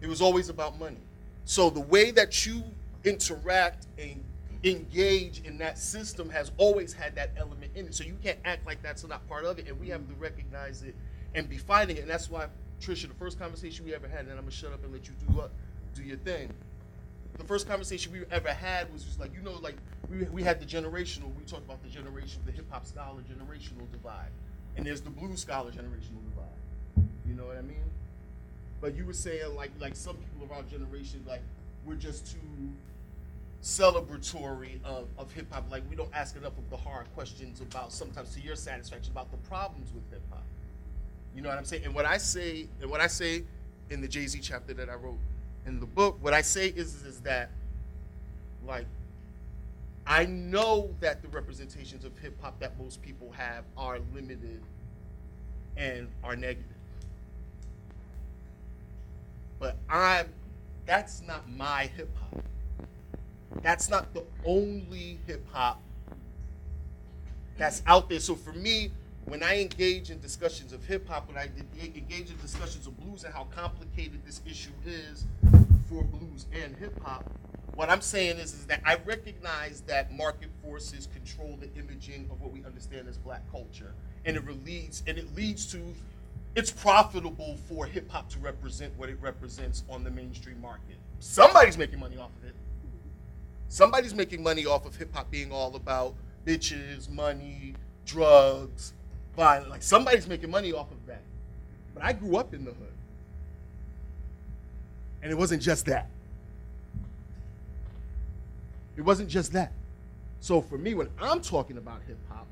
It was always about money. So the way that you interact and engage in that system has always had that element in it. So you can't act like that's not part of it, and we have to recognize it and be fighting it. And that's why, Tricia, the first conversation we ever had, and I'm gonna shut up and let you do your thing. The first conversation we ever had was just like, you know, like we had the generational, we talked about the generation, the hip hop scholar generational divide. And there's the blues scholar generational divide. You know what I mean? But you were saying like some people of our generation, like, we're just too celebratory of hip hop. Like, we don't ask enough of the hard questions about, sometimes to your satisfaction, about the problems with hip hop. You know what I'm saying? And what I say in the Jay-Z chapter that I wrote in the book, what I say is that, like, I know that the representations of hip hop that most people have are limited and are negative. But that's not my hip hop. That's not the only hip hop that's out there. So for me, when I engage in discussions of hip hop, when I engage in discussions of blues and how complicated this issue is for blues and hip hop, what I'm saying is that I recognize that market forces control the imaging of what we understand as Black culture, and it leads to, it's profitable for hip hop to represent what it represents on the mainstream market. Somebody's making money off of it. Somebody's making money off of hip hop being all about bitches, money, drugs, violence. Like, somebody's making money off of that. But I grew up in the hood. And it wasn't just that. It wasn't just that. So for me, when I'm talking about hip hop,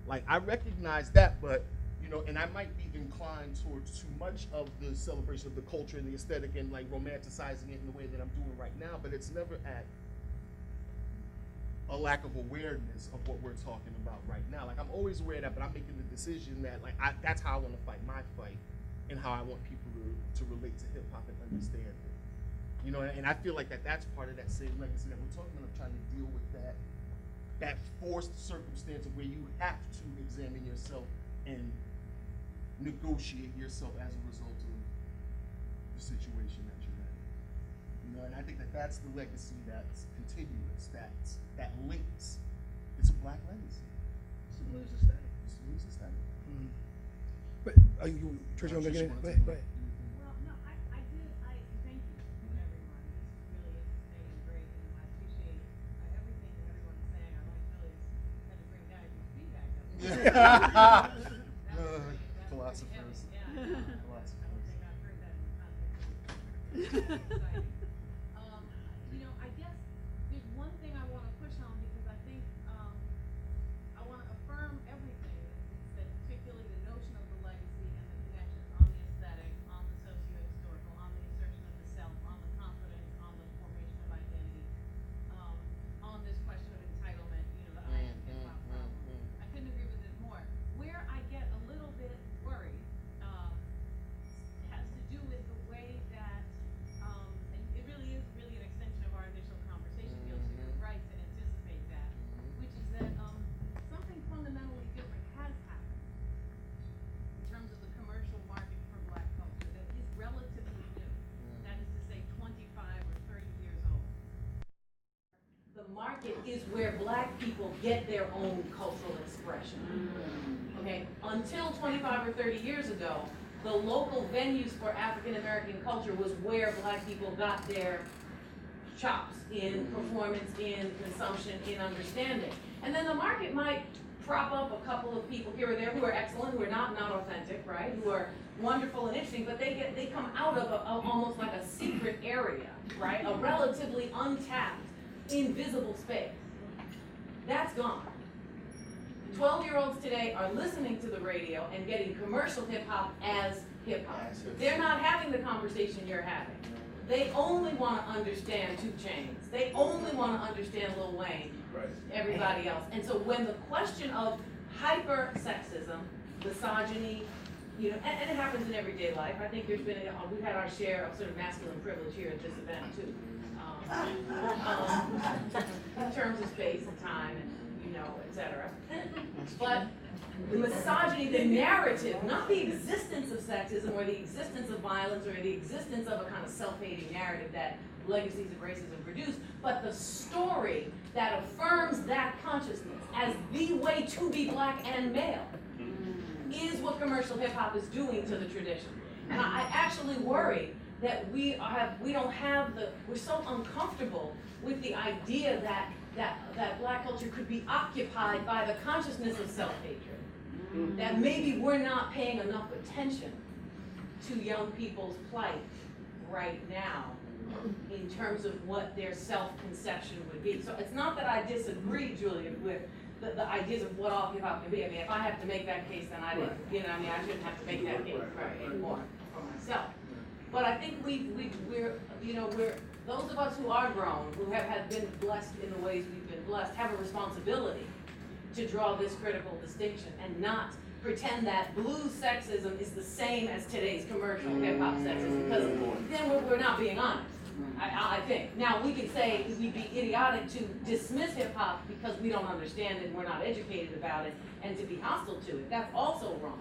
like, I recognize that, but, you know, and I might be inclined towards too much of the celebration of the culture and the aesthetic and, like, romanticizing it in the way that I'm doing right now, but it's never at a lack of awareness of what we're talking about right now. Like, I'm always aware of that, but I'm making the decision that, like, that's how I want to fight my fight, and how I want people to relate to hip hop and understand it. You know, and I feel like that's part of that same legacy that we're talking about, trying to deal with that forced circumstance of where you have to examine yourself and negotiate yourself as a result of the situation that you're in. You know, and I think that's the legacy that's continuous, that links. It's a Black legacy. It's a blues aesthetic. It's a blues aesthetic. But are you, Tricia, want to get in? Go ahead. Well, no, I thank you everyone. This is really interesting and great, and I appreciate everything that everyone's saying. I like Billy's had to bring down his feedback. Philosophers. Yeah. I don't think I've heard that in the context of exciting. You know, I guess there's one thing I want to push on, because I think I want to affirm everything market is where black people get their own cultural expression. Okay, until 25 or 30 years ago, the local venues for African American culture was where black people got their chops in performance, in consumption, in understanding. And then the market might prop up a couple of people here or there who are excellent, who are not authentic, right? Who are wonderful and interesting, but they come out of almost like a secret area, right? A relatively untapped, invisible space. That's gone. 12-year-olds today are listening to the radio and getting commercial hip-hop as hip-hop. They're not having the conversation you're having. They only want to understand 2 Chainz. They only want to understand Lil Wayne, everybody else. And so when the question of hyper-sexism, misogyny, you know, and it happens in everyday life. I think there's been, we've had our share of sort of masculine privilege here at this event too. In terms of space and time and, you know, et cetera. But the misogyny, the narrative, not the existence of sexism or the existence of violence or the existence of a kind of self-hating narrative that legacies of racism produce, but the story that affirms that consciousness as the way to be black and male is what commercial hip hop is doing to the tradition. And I actually worry that we're so uncomfortable with the idea that black culture could be occupied by the consciousness of self-hatred. That maybe we're not paying enough attention to young people's plight right now in terms of what their self-conception would be. So it's not that I disagree, Julian, with the ideas of what all hip-hop can be. I mean, if I have to make that case, then I didn't, you know, I mean, I shouldn't have to make that case anymore for myself. But I think we're those of us who are grown, who have been blessed in the ways we've been blessed, have a responsibility to draw this critical distinction and not pretend that blues sexism is the same as today's commercial hip-hop sexism, because then we're not being honest. I think. Now, we could say we'd be idiotic to dismiss hip-hop because we don't understand it and we're not educated about it, and to be hostile to it. That's also wrong.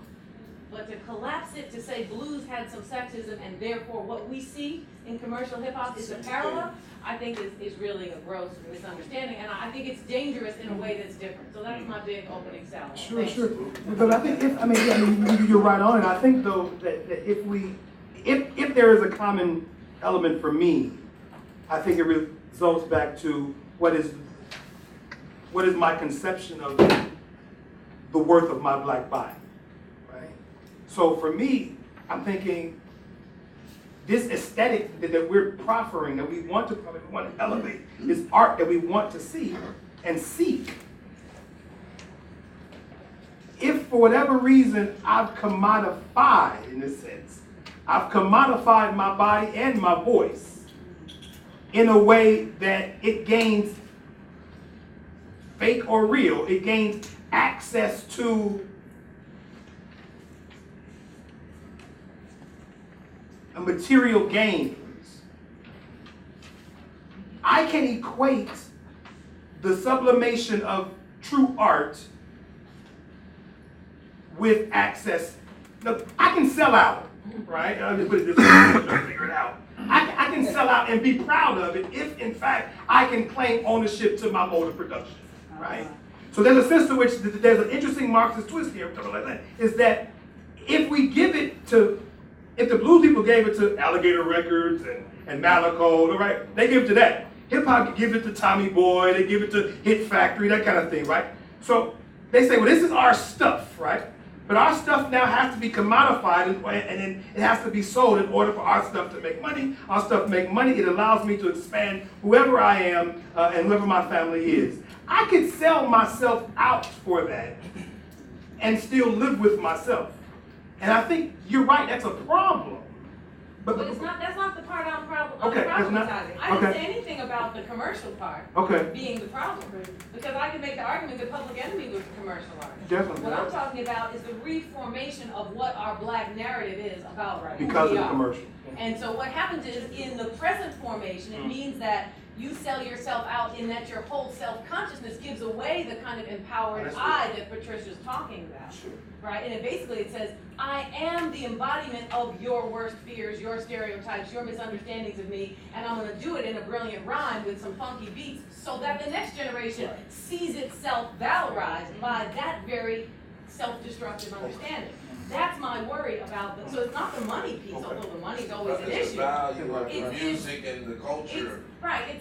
But to collapse it, to say blues had some sexism and therefore what we see in commercial hip-hop is a parallel, I think is really a gross misunderstanding, and I think it's dangerous in a way that's different. So that's my big opening salvo. Sure. But I think, you're right on, and I think though that if there is a common element for me, I think it results back to what is my conception of the worth of my black body, right? So for me, I'm thinking this aesthetic that we're proffering, that we want to elevate, this art that we want to see and seek. If for whatever reason I've commodified, in a sense, I've commodified my body and my voice in a way that it gains, fake or real, it gains access to a material gains. I can equate the sublimation of true art with access. Look, I can sell out, right? I'll just put it this way, I'll figure it out. I can sell out and be proud of it if, in fact, I can claim ownership to my mode of production, right? So there's a sense to which there's an interesting Marxist twist here, is that if we give it to, if the blues people gave it to Alligator Records and Malaco, right? They give it to that. Hip hop gives it to Tommy Boy, they give it to Hit Factory, that kind of thing, right? So they say, well, this is our stuff, right? But our stuff now has to be commodified and then it has to be sold in order for our stuff to make money. Our stuff make money. It allows me to expand whoever I am and whoever my family is. I could sell myself out for that and still live with myself. And I think you're right, that's a problem. But it's not, that's not the part I'm Okay, problematizing. I didn't say anything about the commercial part being the problem. Because I can make the argument that Public Enemy was a commercial artist. Definitely. What I'm talking about is the reformation of what our black narrative is about because of the commercial. And so what happens is, in the present formation, it means that you sell yourself out in that your whole self-consciousness gives away the kind of empowered I that Patricia's talking about. Sure. Right? And basically it says, I am the embodiment of your worst fears, your stereotypes, your misunderstandings of me, and I'm going to do it in a brilliant rhyme with some funky beats so that the next generation sees itself valorized by that very self-destructive understanding. That's my worry about them. So it's not the money piece, although the money's always an It's issue. the value of the It's- music and the culture.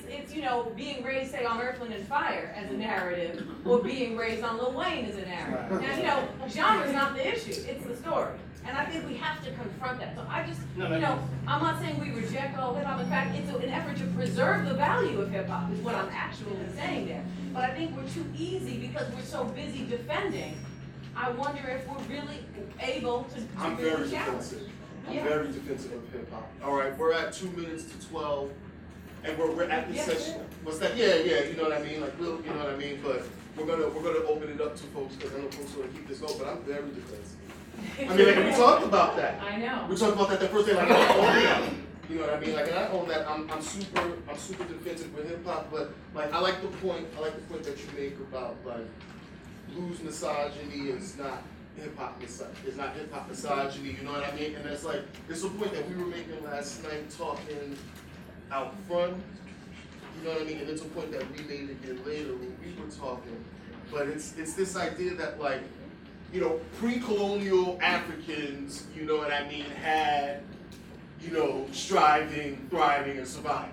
It's you know, being raised, say, on Earth, Wind, and Fire as a narrative, or being raised on Lil Wayne as a narrative. Now, you know, genre's not the issue, it's the story. And I think we have to confront that. So I just, you know, I'm not saying we reject all hip-hop. In fact, it's an effort to preserve the value of hip-hop is what I'm actually saying there. But I think we're too easy because we're so busy defending. I wonder if we're really able to I'm really very challenge. defensive. I'm Yeah. very defensive of hip hop. All right, we're at 2 minutes to 12, and we're at the Yeah, session. sure. What's that? Yeah, you know what I mean. Like you know what I mean. But we're gonna open it up to folks because I know folks want to keep this going. But I'm very defensive. I mean, like we talked about that. I know. We talked about that the first day. Like I own that. You know what I mean? Like, and I own that. I'm super defensive with hip hop. But like, I like the point that you make about like blues misogyny is not hip hop misogyny, you know what I mean? And it's like, it's a point that we were making last night talking out front, you know what I mean? And it's a point that we made again later when we were talking. But it's this idea that like, you know, pre-colonial Africans, you know what I mean, had, you know, striving, thriving, and surviving.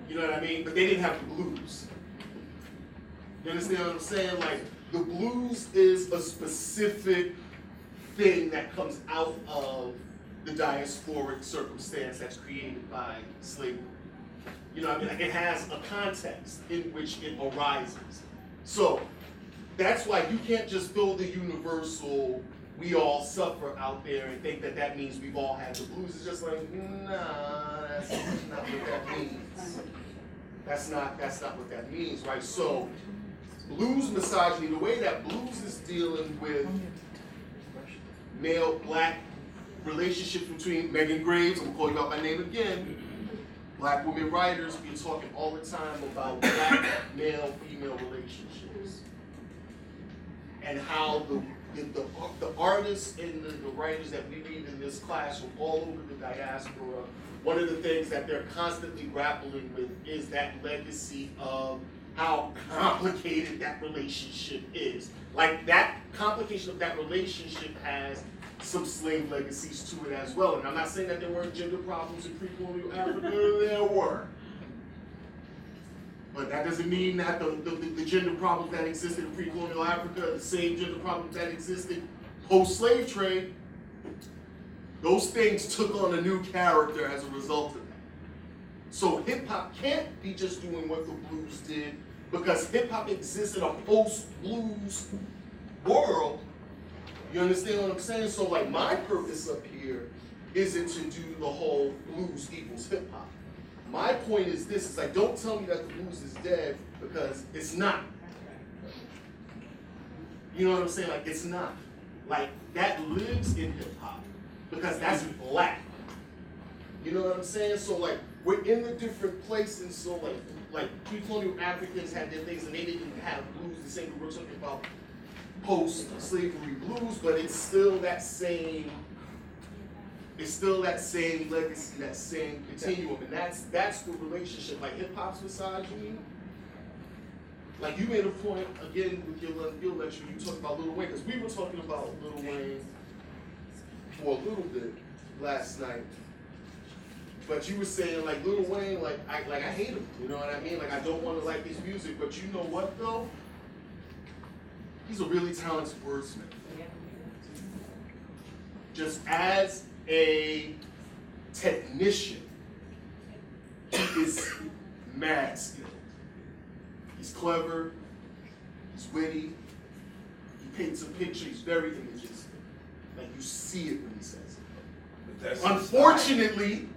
You know what I mean? But they didn't have the blues. You understand what I'm saying? Like, the blues is a specific thing that comes out of the diasporic circumstance that's created by slavery. You know what I mean? Like, it has a context in which it arises. So, that's why you can't just throw the universal, we all suffer out there and think that that means we've all had the blues. It's just like, nah, that's not what that means. That's not what that means, right? So, blues misogyny, the way that blues is dealing with male black relationships between Megan Graves, I'm gonna call you out by name again, black women writers be talking all the time about black male-female relationships. And how the artists and the writers that we read in this class from all over the diaspora, one of the things that they're constantly grappling with is that legacy of how complicated that relationship is. Like, that complication of that relationship has some slave legacies to it as well. And I'm not saying that there weren't gender problems in pre-colonial Africa, there were. But that doesn't mean that the gender problems that existed in pre-colonial Africa are the same gender problems that existed post-slave trade. Those things took on a new character as a result of that. So hip-hop can't be just doing what the blues did, because hip-hop exists in a post-blues world. You understand what I'm saying? So like, my purpose up here isn't to do the whole blues equals hip-hop. My point is this, is like, don't tell me that the blues is dead, because it's not. You know what I'm saying? Like, it's not. Like, that lives in hip-hop, because that's black. You know what I'm saying? So like, we're in the different places, so like pre-colonial Africans had their things and they didn't have blues the same way we're talking about post-slavery blues, but it's still that same legacy, that same continuum, and that's the relationship. Like, hip-hop's misogyny. Like, you made a point, again, with your lecture, you talked about Lil Wayne, because we were talking about Lil Wayne for a little bit last night. But you were saying, like, Lil Wayne, I hate him, you know what I mean? Like, I don't want to like his music, but you know what, though? He's a really talented wordsmith. Just as a technician, he is mad skilled. He's clever, he's witty, he paints a picture, he's very imagistic. Like, you see it when he says it. But that's Unfortunately,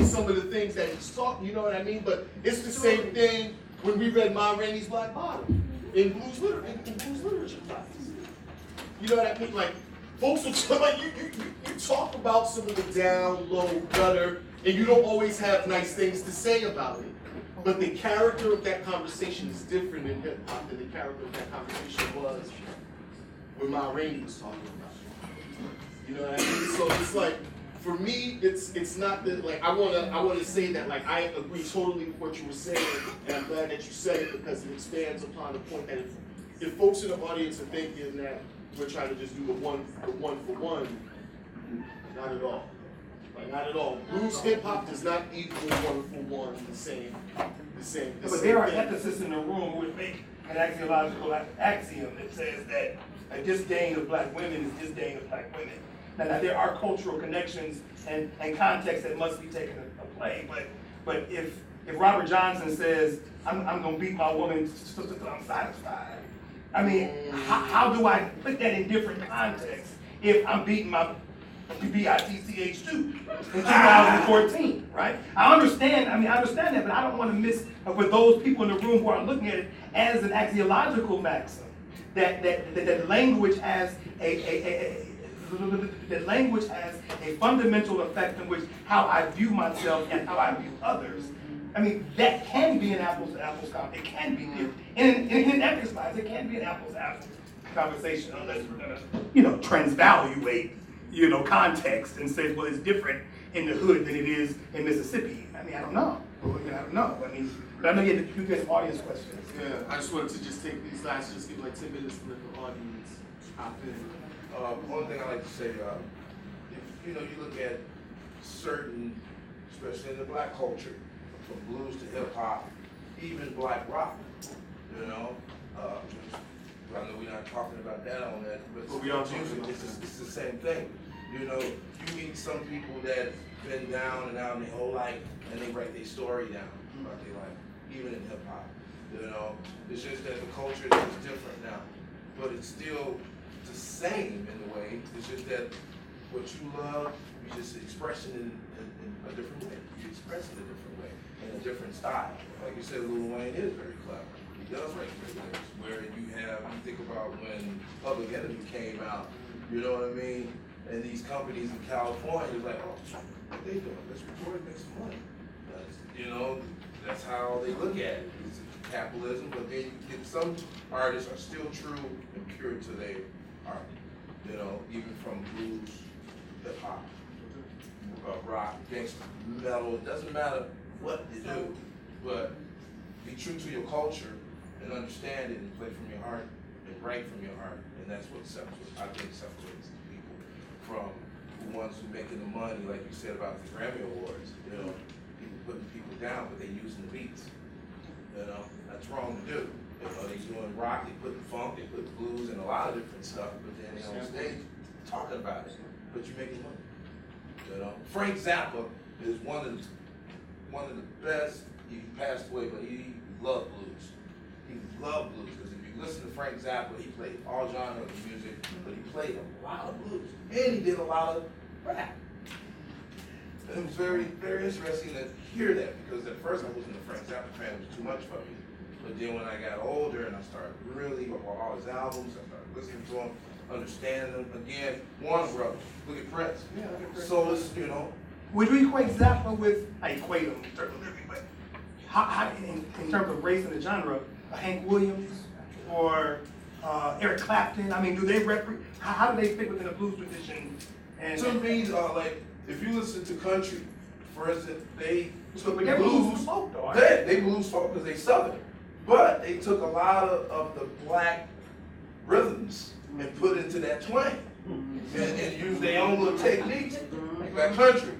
some of the things that he's talking, you know what I mean? But it's the same thing when we read Ma Rainey's Black Bottom in blues literature classes. You know what I mean? Like, folks will tell like you talk about some of the down, low, gutter, and you don't always have nice things to say about it. But the character of that conversation is different in hip hop than the character of that conversation was when Ma Rainey was talking about it. You know what I mean? So it's like, for me, it's not that like I wanna say that like I agree totally with what you were saying, and I'm glad that you said it because it expands upon the point that if folks in the audience are thinking that we're trying to just do the one for one, not at all. Like not at all. Blues hip hop does not equal one for one the same. But there are ethicists in the room who would make an axiological axiom that says that a disdain of black women is disdain of black women. Now there are cultural connections and context that must be taken into play, but if Robert Johnson says, I'm gonna beat my woman till I'm satisfied, I mean, how do I put that in different contexts if I'm beating my BITCH2 in 2014, right? I understand that, but I don't want to miss for those people in the room who are looking at it as an axiological maxim that language has that language has a fundamental effect in which how I view myself and how I view others. I mean, that can be an apples to apples conversation. It can be, in ethics wise, it can be an apples to apples conversation unless we're gonna, transvaluate, context and say, well, it's different in the hood than it is in Mississippi. I mean, I don't know. I don't know. I mean, but I know you get some audience questions. Yeah, I just wanted to just take these last, just give like 10 minutes to let the audience hop in. One thing I like to say, if you look at certain, especially in the black culture, from blues to hip hop, even black rock, I know we're not talking about that on that, but we are talking music, about it's the same thing. You meet some people that been down and out in their whole life, and they write their story down about their life, even in hip hop. It's just that the culture is different now, but it's still the same in a way. It's just that what you love, you just express it in a different way. You express it a different way, in a different style. Like you said, Lil Wayne is very clever. He does write great lyrics. Where you think about when Public Enemy came out, you know what I mean? And these companies in California, it's like, oh, what they doing? Let's record and make some money. That's how they look at it. It's capitalism, but then you get some artists are still true and pure to their art. Even from blues, hip hop, rock, gangster, metal, it doesn't matter what you do, but be true to your culture and understand it and play from your heart and write from your heart. And that's what separates people from the ones who making the money, like you said about the Grammy Awards, people putting people down, but they using the beats. That's wrong to do. They doing rock, they put funk, they put blues and a lot of different stuff, but then they on stage talking about it, but you're making money. Frank Zappa is one of the best. He passed away, but he loved blues. He loved blues because if you listen to Frank Zappa, he played all genres of music, but he played a lot of blues and he did a lot of rap. And it was very, very interesting to hear that because at first I wasn't a Frank Zappa fan; it was too much for me. But then when I got older and I started really bought all his albums, I started listening to him, understanding them again. Warner Brothers, look at Prince. Yeah, look at Prince. So it's Would you equate Zappa with, I equate him in terms of lyrics, but how in terms of race and the genre, Hank Williams or Eric Clapton? I mean, do they how do they fit within the blues tradition? And to me, like if you listen to country, for instance, they took but they're blues folk though. Aren't they blues folk because they Southern, but they took a lot of the black rhythms and put into that twang and used their own little techniques like that country.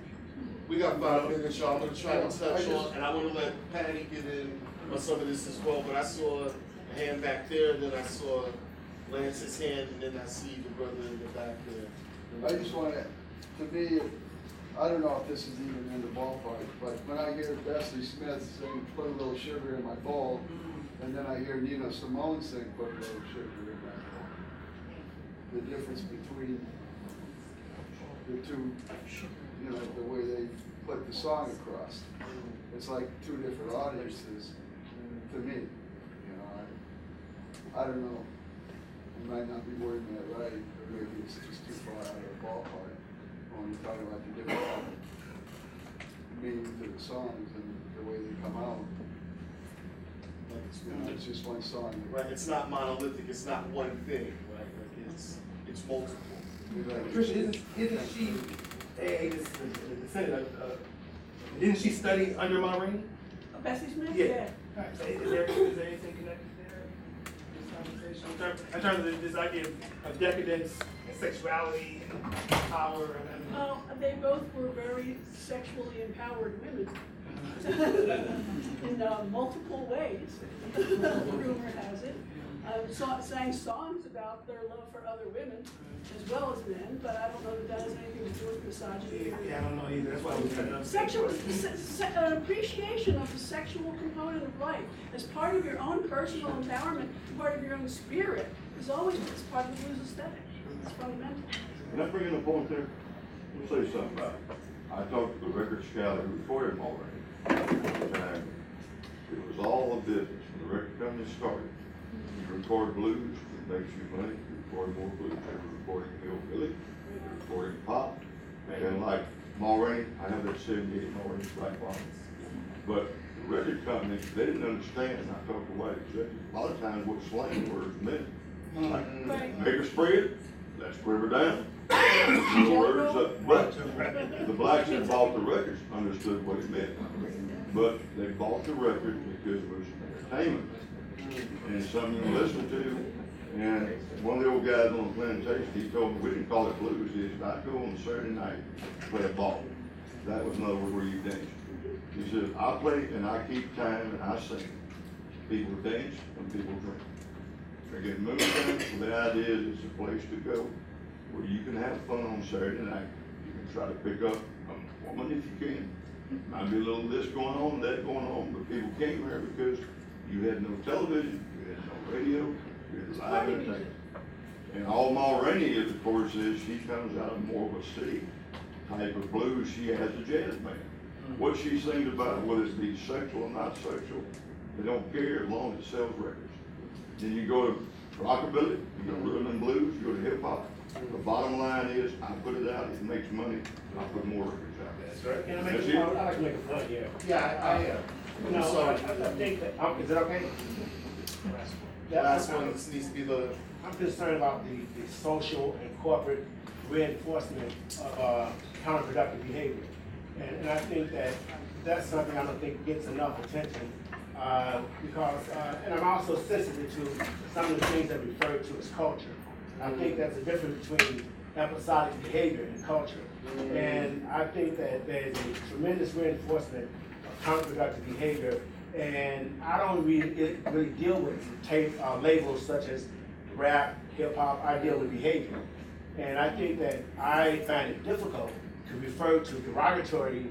We got 5 minutes, y'all. I'm going to try to touch on, and I want to let Patty get in on some of this as well, but I saw a hand back there, then I saw Lance's hand, and then I see the brother in the back there. I just want to me, I don't know if this is even in the ballpark, but when I hear Bessie Smith sing "Put a Little Sugar in My Bowl," and then I hear Nina Simone sing "Put a Little Sugar in My Bowl," the difference between the two, the way they put the song across, it's like two different audiences to me. I don't know. it might not be wording that right, or maybe it's just too far out of the ballpark when you talk about the different meaning to the songs and the way they come out. You know, it's just one song. Right, it's not monolithic, it's not one thing, right? Like it's multiple. Tricia, isn't she a descendant of, didn't she study under Ma Rainey? Bessie Smith? Yeah. Right. So is there anything connected there? This conversation? In terms of this idea of decadence and sexuality and power and Well, they both were very sexually empowered women in multiple ways. Rumor has it. Sang songs about their love for other women as well as men, but I don't know that has anything to do with misogyny. yeah, I don't know either. That's why we cut it up. Sexual, an appreciation of the sexual component of life as part of your own personal empowerment, part of your own spirit, is always part of the blues aesthetic. It's fundamental. Can I bring in a point there? Let me say something about it. I talked to the record scout who recorded him already. And it was all a business. When the record company started, you record blues, it makes you money. You record more blues. They were recording hillbilly, they were recording pop. And like Ma Rainey, I have that 78 Ma Rainey Black Box. But the record company, they didn't understand. I talked to white executives. A lot of times what slang words meant. Like, make her spread, let's spread her down. In other words, but the blacks that bought the records understood what it meant. But they bought the record because it was entertainment and something to listen to. And one of the old guys on the plantation, he told me, we didn't call it blues. He said, I'd go on Saturday night, play a ball. That was in other words where you dance. He said, I play and I keep time and I sing. People dance and people drink. They get moonshine, so the idea is it's a place to go where you can have fun on Saturday night. You can try to pick up a woman if you can. Might be a little this going on, that going on, but people came here because you had no television, you had no radio, you had live entertainment. And all Ma Rainey is, of course, is she comes out of more of a city type of blues. She has a jazz band. What she sings about, whether it be sexual or not sexual, they don't care as long as it sells records. Then you go to rockabilly, you go to rhythm and blues, you go to hip hop. The bottom line is, I put it out, it makes money, I put more records out. That's right. Can I make That's a it. point? I'd like to make a point here. Yeah, I am. No, So, I think that, is it okay? the last one needs to be the, I'm concerned about the social and corporate reinforcement of counterproductive behavior. And I think that's something I don't think gets enough attention because, and I'm also sensitive to some of the things that are referred to as culture. I think that's the difference between episodic behavior and culture. And I think that there's a tremendous reinforcement of counterproductive behavior. And I don't really deal with labels such as rap, hip hop. I deal with behavior. And I think that I find it difficult to refer to derogatory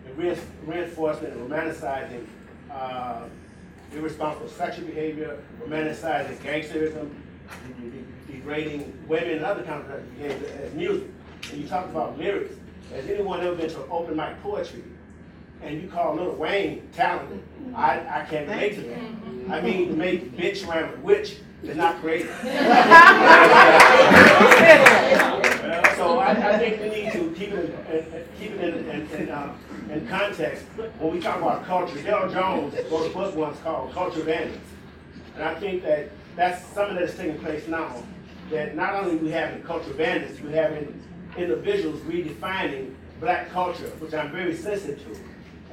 and reinforcement and romanticizing irresponsible sexual behavior, romanticizing gangsterism, degrading women and other kinds of behavior as music. And you talked about lyrics. Has anyone ever been to open mic poetry and you call Lil Wayne talented? I can't relate to that. I mean, to make bitch rhyme with witch is not creative. So I think we need to keep it in context. When we talk about culture, Dale Jones wrote a book once called Culture Bandits. And I think that that's some of that is taking place now. That not only we having culture bandits, we having individuals redefining black culture, which I'm very sensitive to.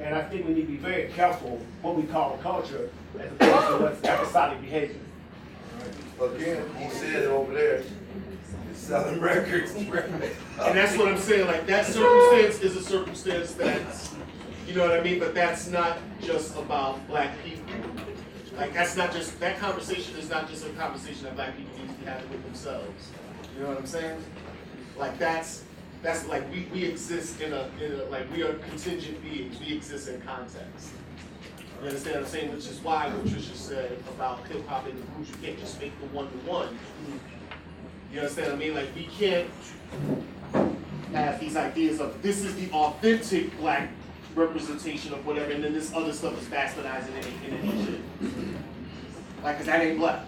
And I think we need to be very careful what we call culture as opposed to what's episodic behavior. Again, he said it over there, he's selling records. and that's what I'm saying, like that circumstance is a circumstance that's, you know what I mean, but that's not just about black people. Like that's not just, that conversation is not just a conversation that black people need to be having with themselves. You know what I'm saying? Like that's like we exist in a like we are contingent beings, we exist in context. You understand what I'm saying? Which is why what Tricia said about hip hop and the blues, you can't just make the one-to-one. You understand what I mean? Like we can't have these ideas of this is the authentic black representation of whatever, and then this other stuff is bastardizing in any shit. Like, cause that ain't black.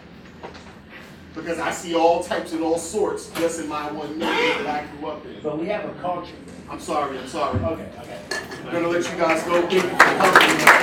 because I see all types and all sorts just in my one neighborhood that I grew up in. But we have a culture. I'm sorry. Okay. I'm gonna let you guys go. Thank you for coming.